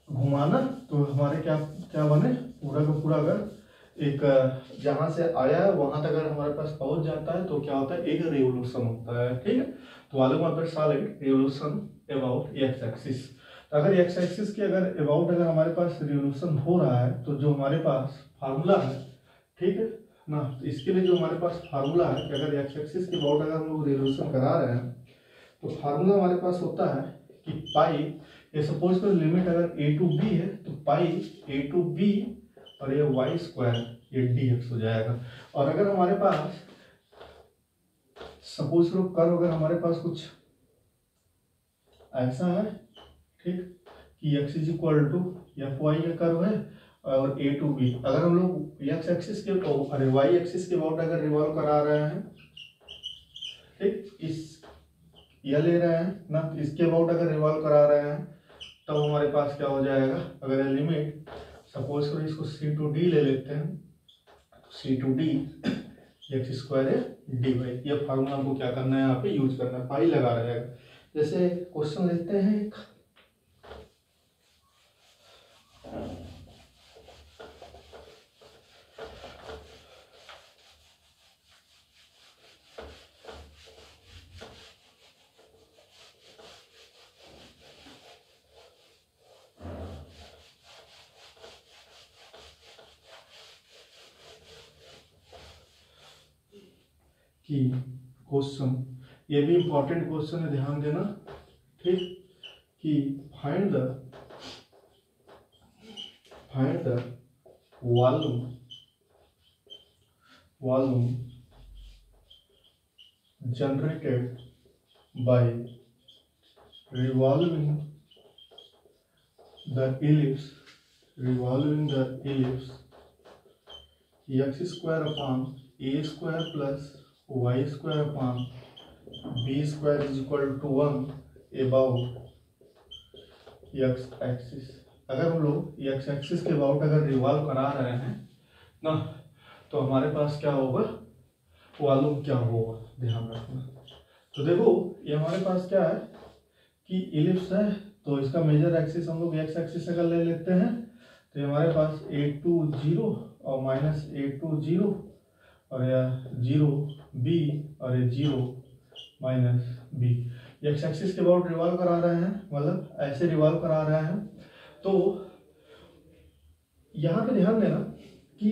घुमाना, तो हमारे क्या क्या बने, पूरा का पूरा अगर एक जहां से आया है वहां तक अगर हमारे पास पहुंच जाता है तो क्या होता है, एक रिवोल्यूशन होता है, ठीक है। तो volume of the solid revolution about x axis. तो अगर एक्स एक्सिस के अगर अबाउट अगर हमारे पास रिवोल्यूशन हो रहा है, तो जो हमारे पास फार्मूला है, ठीक है ना, तो इसके लिए जो हमारे पास फार्मूला है कि अगर एक्स एक्सिस के अबाउट अगर हम लोग रिवोल्यूशन करा रहे हैं, तो फार्मूला हमारे पास होता है कि पाई, ये सपोज करो लिमिट अगर a टू b है, तो पाई a टू b और ये वाई स्क्वायर, ये dx हो जाएगा। और अगर हमारे पास सपोज करो कर्व अगर हमारे पास कुछ ऐसा है, ठीक, कि x is equal to f y का कर्व है और a टू b, अगर हम लोग x एक्सिस के अरे y एक्सिस के अबाउट अगर रिवॉल्व करा रहे हैं, ठीक, इस यह ले रहे हैं ना, इसके अबाउट अगर रिवॉल्व करा रहे हैं, तब तो हमारे पास क्या हो जाएगा, अगर लिमिट सपोज करो इसको c टू d ले लेते हैं, तो c to d x square है डी वाई। ये फार्मूला हमको क्या करना है, यहाँ पे यूज करना है, पाई लगा रहेगा। जैसे क्वेश्चन लेते हैं एक, कि क्वेश्चन, ये भी इंपॉर्टेंट क्वेश्चन है, ध्यान देना, ठीक। कि find the volume generated by revolving the ellipse x square upon a square plus y square upon b square is equal to 1 above x axis। अगर हम लोग x axis के अबाउट अगर रिवॉल्व करा रहे हैं ना, तो हमारे पास क्या होगा, वॉल्यूम क्या होगा, ध्यान रखना। तो देखो ये हमारे पास क्या है कि इलिप्स है, तो इसका मेजर एक्सिस हम लोग एक्स एक्सिस अगर ले लेते हैं तो ये हमारे पास a2 0 और माइनस a2 0 और यह 0 b और ये 0 माइनस b। एक्स एक्सिस के अबाउट रिवॉल्व करा रहे हैं, मतलब ऐसे रिवॉल्व करा रहे हैं। तो यहाँ पे ध्यान देना कि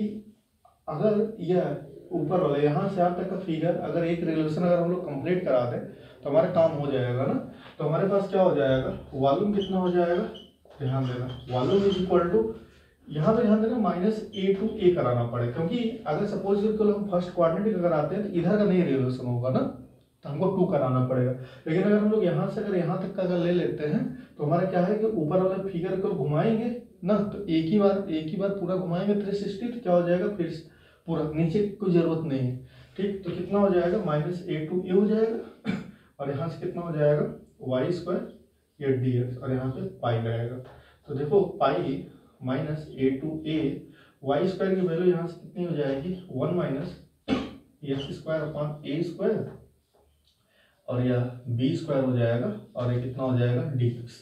अगर यह ऊपर वाले यहाँ से आप तक का फिगर अगर एक रिलेशन अगर हम लोग कंप्लीट करा दें तो हमारा काम हो जाएगा ना। तो हमारे पास क्या हो जाएगा, वॉल्यूम कितना हो जाएगा, ध्यान देना, वॉल्यूम इज इक्वल टू, यहाँ पे ध्यान देना माइनस ए टू ए कराना पड़े, क्योंकि अगर सपोज हम फर्स्ट क्वाड्रेटिक अगर आते हैं तो इधर का नहीं रिलेशन होगा ना, तो हमको 2 कराना पड़ेगा। लेकिन अगर हम लोग यहाँ से अगर यहाँ तक का अगर ले लेते हैं तो हमारा क्या है कि ऊपर वाले फिगर को घुमाएंगे ना, तो एक ही बार पूरा घुमाएंगे 360, तो क्या हो जाएगा, फिर पूरा, नीचे कोई जरूरत नहीं है। ठीक, तो कितना हो जाएगा, माइनस ए टू ए हो जाएगा और यहाँ से कितना हो जाएगा, वाई स्क्वायर या डी एक्स, और यहाँ पे पाई रहेगा। तो देखो pi minus a to a, y square की वैल्यू यहाँ से कितनी हो जाएगी, 1 minus x square upon a square, और यह बी स्क्वायर हो जाएगा, और ये कितना हो जाएगा, डी एक्स।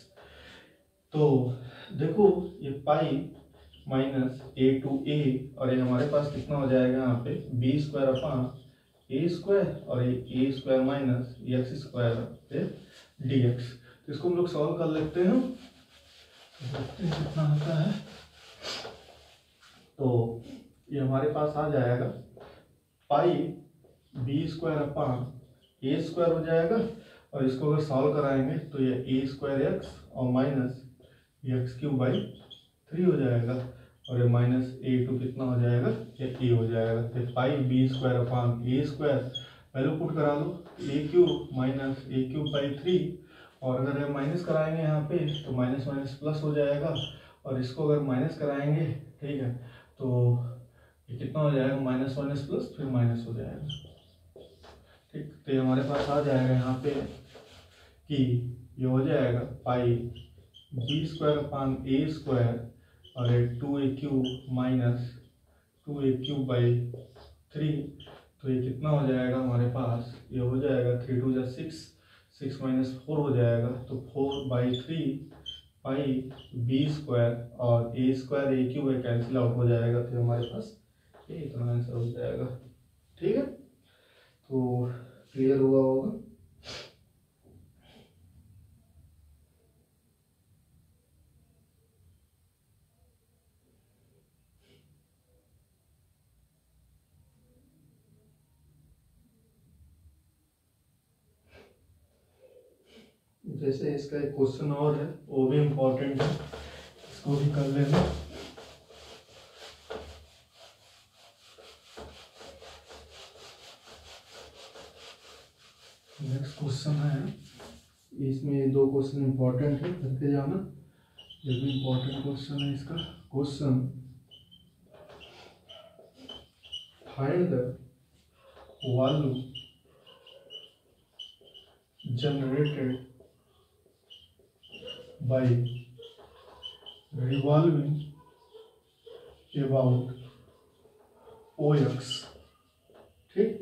तो देखो ये पाई माइनस ए टू ए, और ये हमारे पास कितना हो जाएगा यहाँ पे, b square upon a square, और ये a square minus x square d x. तो इसको हम लोग सॉल्व कर लेते हैं, देखते हैं कितना आता है। तो ये हमारे पास आ जाएगा पाई b square upon a square हो जाएगा, और इसको अगर सॉल्व कराएंगे तो ये ए स्क्वायर एक्स और माइनस एक्स क्यूब बाई 3 हो जाएगा, और ये माइनस ए टू कितना हो जाएगा, ये ए हो जाएगा। तो pi b square upon a square value put करा लो, a cube minus a cube by 3, और अगर ये माइनस कराएंगे यहाँ पे तो माइनस माइनस प्लस हो जाएगा, और इसको अगर माइनस कराएंगे, ठीक है, तो ये कितना हो जाएगा, माइनस माइनस प्लस फिर माइनस हो जाएगा। ठीक, तो ये हमारे पास आ जाएगा यहाँ पे कि ये हो जाएगा पाई b square upon a square, और ये 2a cube minus 2a cube by 3, तो ये कितना हो जाएगा हमारे पास, ये हो जाएगा 3 2 जा 6, 6 माइनस 4 हो जाएगा, तो 4/3 पाई बी स्क्वायर, और ए स्क्वायर ए क्यूब कैंसिल आउट हो जाएगा, तो हमारे पास ये इतना आंसर हो जाएगा। ठीक है, तो क्लियर हुआ होगा। जैसे इसका एक क्वेश्चन और है, वो भी इम्पोर्टेंट है, इसको भी कर लेना। नेक्स्ट क्वेश्चन है, इसमें 2 क्वेश्चन इम्पोर्टेंट है, करके जाना, ये भी इम्पोर्टेंट क्वेश्चन है। इसका question, find the volume generated by revolving about OX, ठीक,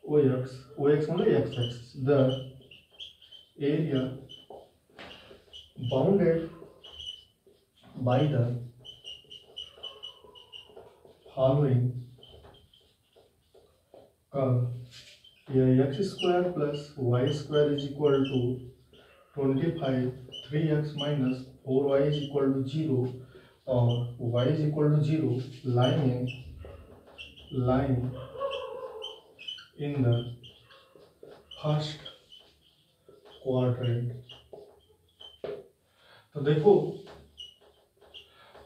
OX मतलब x axis, the area bounded by the following curve, यह x square plus y square is equal to 25, 3x minus 4y is equal to 0, और y is equal to 0 lying in the first quadrant तो देखो,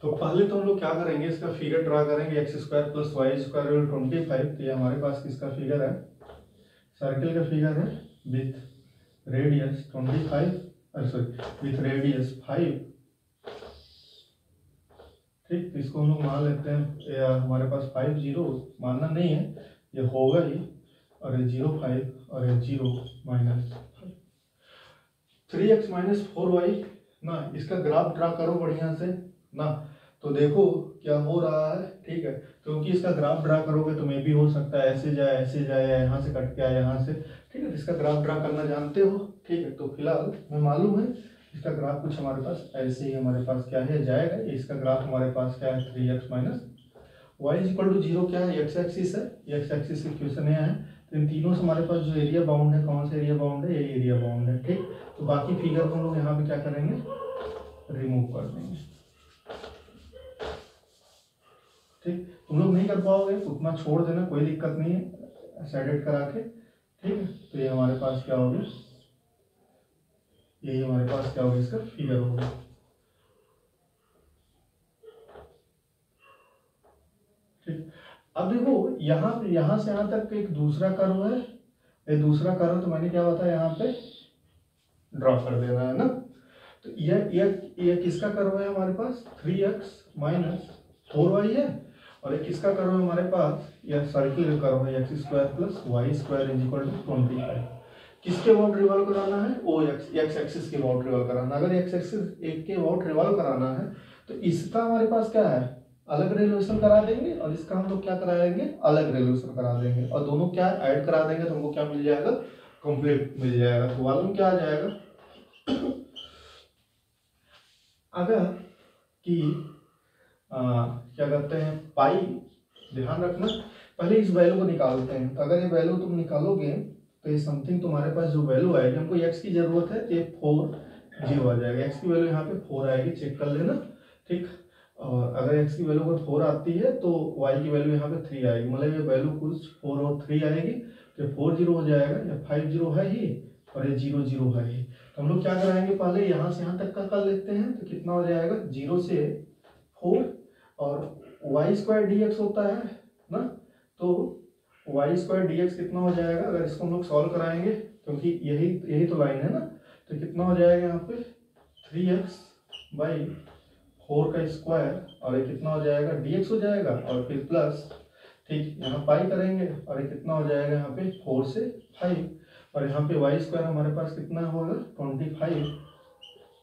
तो पहले तो हम लोग क्या करेंगे, इसका फिगर ड्रा करेंगे, x square plus y square 25। तो ये हमारे पास किसका फिगर है, सर्किल का फिगर है with radius 25, sorry with radius 5। ठीक, तो इसको हम लोग मान लेते हैं, या हमारे पास 5 0 मानना नहीं है, ये होगा ही, और ये 0 5 और ये 0 माइनस 3x माइनस 4y ना। इसका ग्राफ ड्रा करो बढ़िया से ना, तो देखो क्या हो रहा है। ठीक है, क्योंकि इसका ग्राफ ड्रा करोगे तो मे भी हो सकता है ऐसे जाए या यहाँ से कट के आए यहाँ से। ठीक है, इसका ग्राफ ड्रा करना जानते हो। ठीक है, तो फिलहाल मैं मालूम है इसका ग्राफ कुछ हमारे पास ऐसे ही हमारे पास क्या है जाएगा। इसका ग्राफ हमारे पास क्या है 3x minus Y equal to 0 क्या है, एक्स एक्सिस है, एक्स एक्सिस की क्वेश्चन है। तो इन तीनों से हमारे पास जो एरिया बाउंड है, कौन सा एरिया बाउंड है, ये एरिया बाउंड है। ठीक, तो बाकी फिगर को हम लोग यहाँ पे क्या करेंगे, रिमूव कर देंगे। ठीक, तुम लोग नहीं कर पाओगे उतना छोड़ देना, कोई दिक्कत नहीं है, सेडेड करा के। ठीक है, तो ये हमारे पास क्या होगा, यही हमारे पास क्या होगा, इसका फिगर होगा। ठीक, अब देखो यहाँ से यहाँ तक एक दूसरा कर्व है, ये दूसरा कर्व, तो मैंने क्या बताया यहाँ पे ड्रॉ कर देना है ना। तो यह किसका कर्व है हमारे पास, 3x माइनस 4y है, और एक किसका कर्व है हमारे पास, यह सर्किल का कर्व है, x square plus y square is equal to 25। किसके अबाउट रिवॉल्व कराना है, ओ एक्स एक्सिस के अबाउट रिवॉल्व कराना। अगर एक्स एक्सिस एक के अबाउट रिवॉल्व कराना है तो इसका हमारे पास क्या है, अलग रेजोल्यूशन करा देंगे, और इसका हम लोग क्या कराएंगे, अलग रेजोल्यूशन करा देंगे, और दोनों क्या ऐड करा देंगे तो हमको क्या मिल जाएगा, कंप्लीट मिल जाएगा। तो मालूम क्या आ जाएगा, अगर कि क्या कहते हैं पाई, ध्यान रखना पहले इस वैल्यू को निकालते हैं। तो अगर ये वैल्यू तुम निकालोगे तो ये समथिंग तुम्हारे पास जो वैल्यू आएगी, हमको x की जरूरत है, तो ये 4 0 आ जाएगा। x की वैल्यू यहाँ पे 4 आएगी, चेक कर लेना। ठीक, और अगर x की वैल्यू अगर 4 आती है तो y की वैल्यू यहाँ पे 3 आएगी, मतलब ये वैल्यू कुछ 4 और 3 आएगी, तो 4 0 हो जाएगा, या 5 0 है ही, और ये 0 0 है ही। तो हम लोग क्या कराएंगे, पहले यहाँ से यहाँ तक का कर लेते हैं, तो कितना हो जाएगा 0 से 4, और वाई स्क्वायर डी एक्स होता है ना, तो वाई स्क्वायर डी एक्स कितना हो जाएगा, अगर इसको हम लोग सॉल्व कराएंगे, क्योंकि यही तो लाइन है ना, तो कितना हो जाएगा यहाँ पे 3x बाई 4 का स्क्वायर, और ये कितना हो जाएगा dx हो जाएगा, और फिर प्लस, ठीक यहाँ पाई करेंगे, और ये कितना हो जाएगा यहाँ पे 4 से 5, और यहाँ पे वाई स्क्वायर हमारे पास कितना होगा 25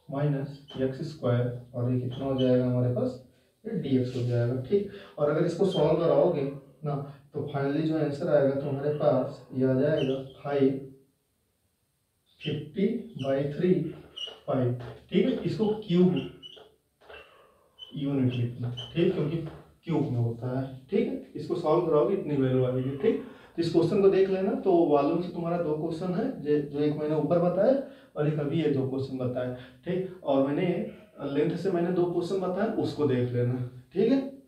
माइनस एक्स स्क्वायर, और ये कितना हो जाएगा हमारे पास, ये dx हो जाएगा। ठीक, और अगर इसको सॉल्व कराओगे ना, तो फाइनली जो आंसर आएगा तुम्हारे पास ये आ जाएगा 550/3 5। ठीक है, इसको क्यूब यूनिट लिखना, ठीक, क्योंकि क्यूब में होता है। ठीक है, इसको सॉल्व कराओगे इतनी वैल्यू आएगी। ठीक, तो इस क्वेश्चन को देख लेना। तो वॉल्यूम से तुम्हारा 2 क्वेश्चन है, जो एक मैंने ऊपर बताया, और एक अभी ये 2 क्वेश्चन बताया। ठीक, और मैंने लेंथ से मैंने 2 क्वेश्चन बताया, उसको देख लेना। ठीक है,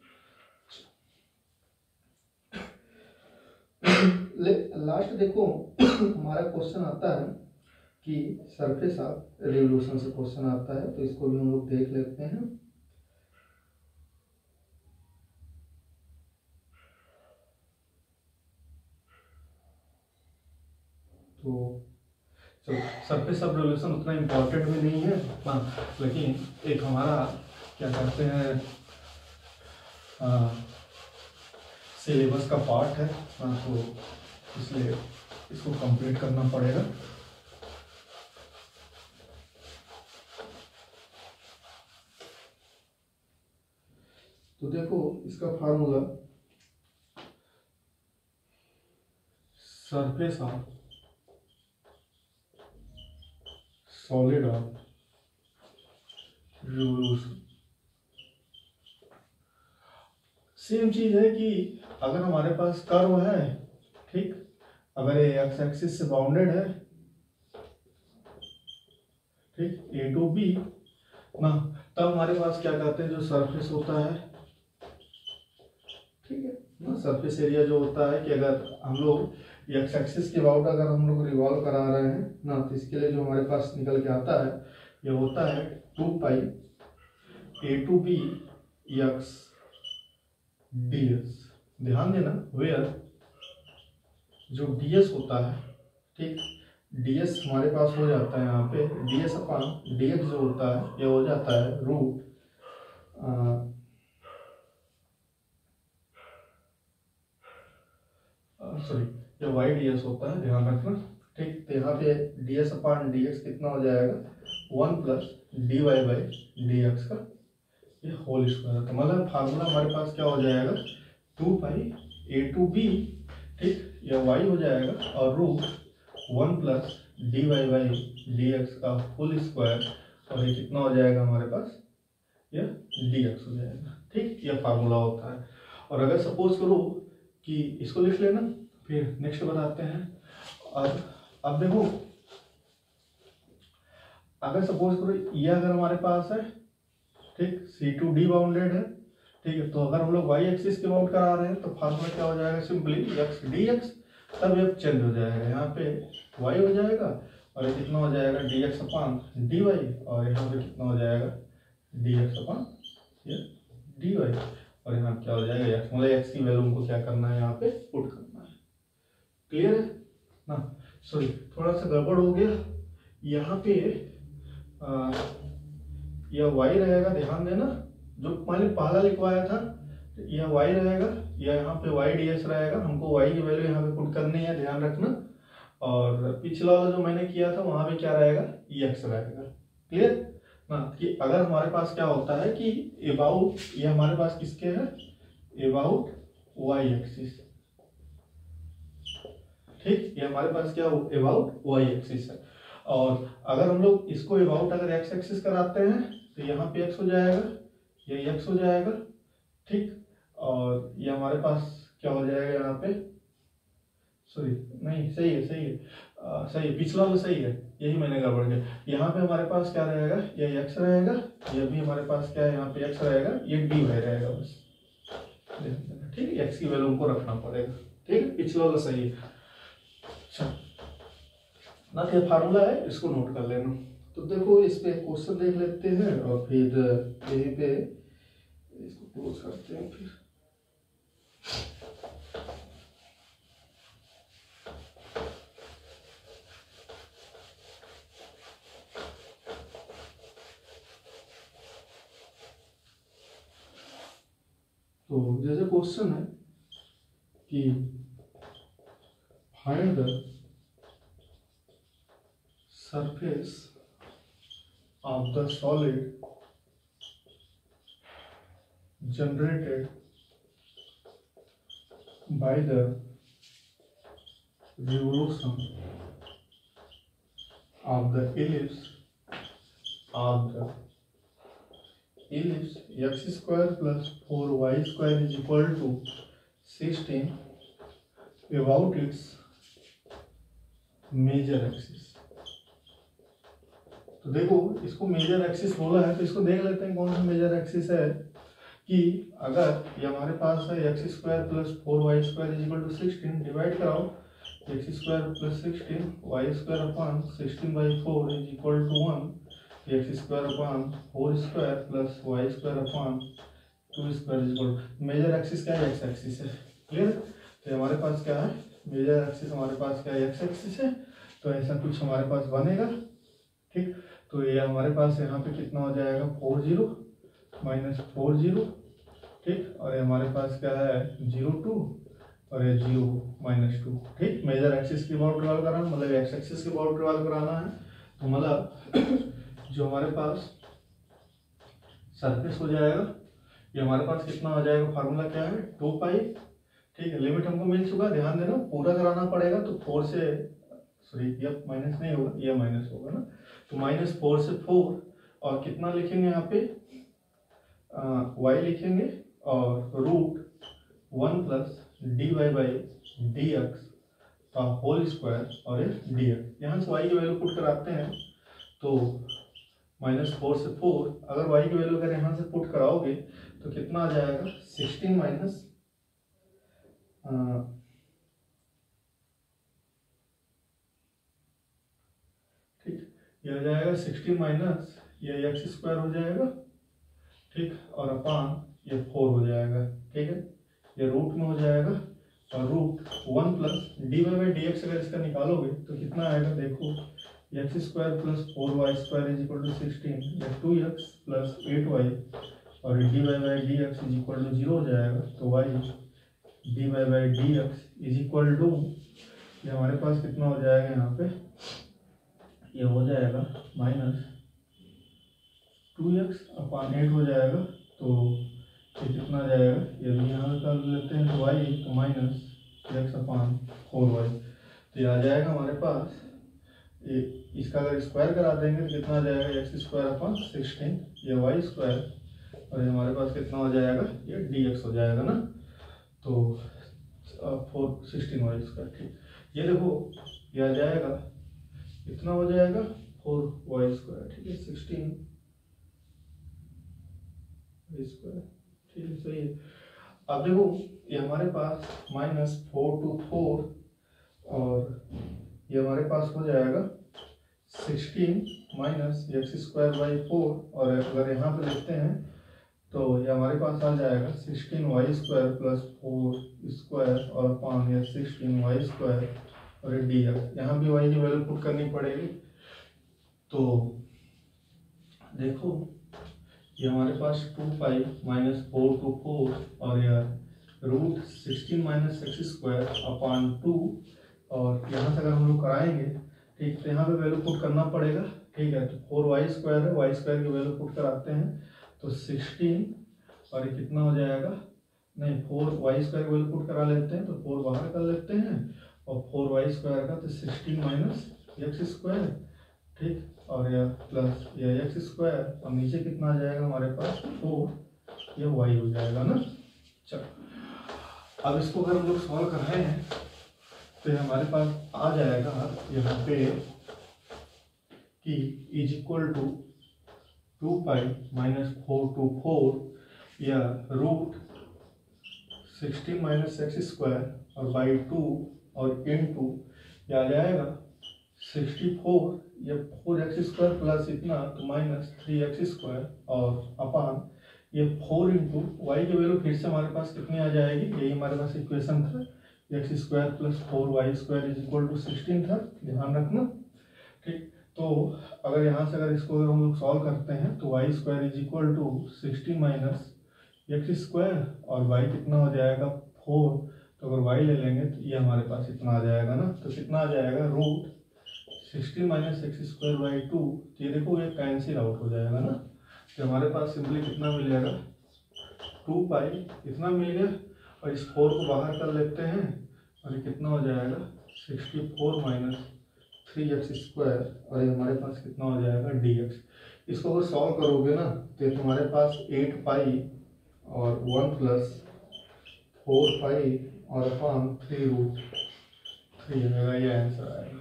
लास्ट देखो हमारा क्वेश्चन आता है कि सरफेस ऑफ रिवोल्यूशन से क्वेश्चन आता है, तो इसको भी हम लोग देख लेते हैं। तो चलो, सरफेस ऑफ रिवोल्यूशन उतना इम्पोर्टेंट भी नहीं है हाँ, लेकिन एक हमारा क्या कहते हैं सिलेबस का पार्ट है हाँ, तो इसलिए इसको कंप्लीट करना पड़ेगा। तो देखो इसका formula, surface of solid of revolution, same चीज है कि अगर हमारे पास कर्व है, ठीक, अगर ये एक्स एक्सिस से बाउंडेड है, ठीक, ए टू बी ना, तब हमारे पास क्या कहते हैं जो सरफेस होता है, ठीक है ना, सरफेस एरिया जो होता है कि अगर हम लोग एक्स एक्सिस के अबाउट अगर हम लोग रिवॉल्व करा रहे हैं ना, तो इसके लिए जो हमारे पास निकल के आता है ये होता है 2π a to b x ds। ध्यान देना वेयर जो ds होता है, ठीक, ds हमारे पास हो जाता है यहाँ पे ds अपॉन dx जो होता है ये हो जाता है रूट सॉरी ये y ds होता है, ध्यान रखना, ठीक। तो यहाँ पे ds अपॉन dx कितना हो जाएगा 1 प्लस dy बाई dx का ये होल स्क्वायर। तो मतलब फार्मूला हमारे पास क्या हो जाएगा 2π a to b, ठीक, यह y हो जाएगा और root 1 plus dy by dx का होल स्क्वायर और ये कितना हो जाएगा हमारे पास यह dx हो जाएगा, ठीक। यह फार्मूला होता है। और अगर सपोज करो कि इसको लिख लेना, फिर नेक्स्ट बताते हैं। और अब देखो अगर सपोज करो ये अगर हमारे पास है, ठीक, C2D बाउंडेड है, ठीक है, तो अगर हम लोग y एक्सिस के बाउंड करा रहे हैं तो फार्मूला क्या हो जाएगा सिंपली x dx, तब ये चेंज हो जाएगा, यहाँ पे y हो जाएगा और ये कितना हो जाएगा dx अपॉन dy और यहाँ पे कितना हो जाएगा dx अपॉन dy और यहाँ क्या हो जाएगा x, मतलब x की वैल्यू को क्या करना है यहाँ पे पुट करना है। क्लियर है ना? सॉरी थोड़ा सा गड़बड़ हो गया, यहाँ पे यह y रहेगा, ध्यान देना, जो मैंने पहला लिखवाया था यह y रहेगा, या यहाँ पे y ds रहेगा, हमको y की वैल्यू यहाँ पे पुट करनी है, ध्यान रखना। और पिछला वाला जो मैंने किया था वहां पे क्या रहेगा x रहेगा। क्लियर ना? कि अगर हमारे पास क्या होता है कि अबाउट, ये हमारे पास किसके है अबाउट y एक्सिस, ठीक, ये हमारे पास क्या अबाउट y एक्सिस है। और अगर हम लोग इसको अबाउट अगर x एक्सिस कराते हैं तो यहाँ पे x हो जाएगा, ये x हो जाएगा, ठीक, और ये हमारे पास क्या हो जाएगा यहाँ पे, सॉरी नहीं सही है सही है सही है, पिछला वाला सही है, यही मैंने गड़बड़ किया। यहाँ पे हमारे पास क्या रहेगा, ये x रहेगा, ये भी हमारे पास क्या है यहाँ पे x रहेगा, ये dy रहेगा बस, ठीक है, x की वैल्यू को रखना पड़ेगा, ठीक है, पिछला वाला सही है। अच्छा ना, ये फार्मूला है, इसको नोट कर लेना। तो देखो इस पे क्वेश्चन देख लेते हैं और फिर यहीं पे इसको क्लोज करते हैं। फिर तो जैसे क्वेश्चन है कि find the surface of the solid generated by the revolution of the ellipse x square plus 4y square is equal to 16 about its major axis. तो देखो इसको मेजर एक्सिस बोला है तो इसको देख लेते हैं कौन सा मेजर एक्सिस है। कि अगर ये हमारे पास है x square plus 4y square is equal to 16, divide कराओ, x square plus 16 y square upon 16/4 is equal to 1, x square upon 4 square plus y square upon 2 square is equal to, major axis क्या है x axis है। Clear? तो हमारे पास क्या है major axis, हमारे पास क्या है एक्स एक्सिस है, तो ऐसा कुछ हमारे पास बनेगा, ठीक। तो ये हमारे पास यहाँ पे कितना हो जाएगा 40 माइनस 40, ठीक, और ये हमारे पास क्या है 0 2 और ये 0 -2, ठीक। मेजर एक्सिस की बाउंड ट्रेवल कराना मतलब एक्स एक्सिस की बाउंड ट्रेवल कराना है, तो मतलब जो हमारे पास सरफेस हो जाएगा ये हमारे पास कितना हो जाएगा, फार्मूला क्या है 2π, ठीक है। लिमिट हमको मिल चुका, ध्यान देना पूरा कराना पड़ेगा, तो 4 से सॉरी ये माइनस नहीं होगा, ये माइनस होगा ना, तो -4 से 4 और कितना लिखेंगे यहाँ पे y लिखेंगे और रूट 1 प्लस dy/dx का होल स्क्वायर और ये dx, यहाँ से y की वैल्यू पुट कराते हैं तो -4 से 4, अगर y की वैल्यू अगर यहाँ से पुट कराओगे तो कितना आ जाएगा 16 माइनस ठीक, ये आ जाएगा 16 माइनस ये एक्स स्क्वायर हो जाएगा, ठीक, और अपान ये 4 हो जाएगा, ठीक है, ये रूट में हो जाएगा, और root 1 plus d y by d x अगर इसका निकालोगे तो कितना आएगा, देखो x square plus 4y square is equal to 16, या 2x प्लस 8y, और d y by d x is equal to 0 हो जाएगा, तो y d y by d x is equal to, ये हमारे पास कितना हो जाएगा यहाँ पे, ये हो जाएगा माइनस 2x अपान 8 हो जाएगा, तो ये कितना आ जाएगा, ये भी यहाँ कर लेते हैं, तो y तो माइनस x अपान 4y, तो ये आ जाएगा हमारे पास, ये इसका अगर स्क्वायर करा देंगे तो कितना आ जाएगा, एक्स स्क्वायर अपान 16, ये वाई स्क्वायर, और ये हमारे पास कितना हो जाएगा, ये डी एक्स हो जाएगा ना, तो 16y स्क्वायर, ठीक, ये देखो ये आ जाएगा, कितना हो जाएगा 4y स्क्वायर, ठीक है, 16y स्क्वायर, ठीक है, सही है। अब देखो ये हमारे पास माइनस 4 to 4, और ये हमारे पास हो जाएगा 16 माइनस एक्स स्क्वायर बाई 4, और अगर यहाँ पे लिखते हैं तो ये हमारे पास आ जाएगा 16y स्क्वायर प्लस 4 स्क्वायर और अपान ये 16y स्क्वायर, और ये डी एक्स, यहाँ भी y की वैल्यू पुट करनी पड़ेगी, तो देखो ये हमारे पास 2 पाई माइनस 4 to 4, और यह root 16 minus x square upon 2, और यहाँ से अगर हम लोग कराएंगे, ठीक, तो यहाँ पे वैल्यू पुट करना पड़ेगा, ठीक है, तो 4y स्क्वायर है, y स्क्वायर की वैल्यू पुट कराते हैं तो 16, और ये कितना हो जाएगा, नहीं 4y स्क्वायर की वैल्यू पुट करा लेते हैं तो 4 बाहर कर लेते हैं, और 4y स्क्वायर का तो 16 माइनस एक्स स्क्वायर, ठीक, और यह प्लस ये एक्स स्क्वायर, और नीचे कितना आ जाएगा हमारे पास 4, ये y हो जाएगा ना। चलो अब इसको अगर हम लोग सॉल्व कर रहे हैं तो हमारे पास आ जाएगा यहाँ पे कि is equal to 2 pi minus 4 to 4, या रूट 16 माइनस एक्स स्क्वायर और बाई 2, और इनटू ये आ जाएगा 64, या 4x स्क्वायर प्लस इतना तो माइनस 3x स्क्वायर, और अपान ये 4 इंटू वाई की वैल्यू फिर से हमारे पास कितनी आ जाएगी, यही हमारे पास इक्वेशन था, x square plus 4y square is equal to 16 था, ध्यान रखना, ठीक, तो अगर यहाँ से अगर इसको अगर हम लोग सॉल्व करते हैं तो y square is equal to 16 minus x square, और y कितना हो जाएगा 4, तो अगर y ले लेंगे तो ये हमारे पास इतना आ जाएगा ना, तो कितना आ जाएगा root 16 minus x square by 2, तो ये देखो ये कैंसिल आउट हो जाएगा ना, तो हमारे पास सिंपली कितना मिल जाएगा 2 पाई, इतना मिल गया, और इस 4 को बाहर कर लेते हैं, और ये कितना हो जाएगा 64 माइनस 3x स्क्वायर, और ये हमारे पास कितना हो जाएगा dx। इसको अगर सॉल्व करोगे ना तो तुम्हारे पास 8 पाई और 1 प्लस 4 पाई और अपान 3 रूट 3 आएगा, ये आंसर आएगा,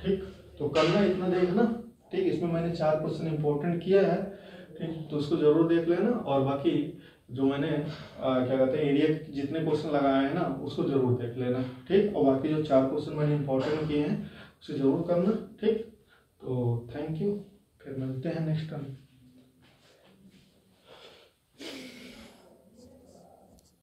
ठीक, तो करना इतना देखना, ठीक, इसमें मैंने 4 क्वेश्चन इंपॉर्टेंट किया है, ठीक, तो उसको जरूर देख लेना, और बाकी जो मैंने क्या कहते हैं एरिया जितने क्वेश्चन लगाए हैं ना उसको जरूर देख लेना, ठीक, और बाकी जो 4 क्वेश्चन मैंने इंपॉर्टेंट किए हैं उसे जरूर करना, ठीक, तो थैंक यू, फिर मिलते हैं नेक्स्ट टाइम।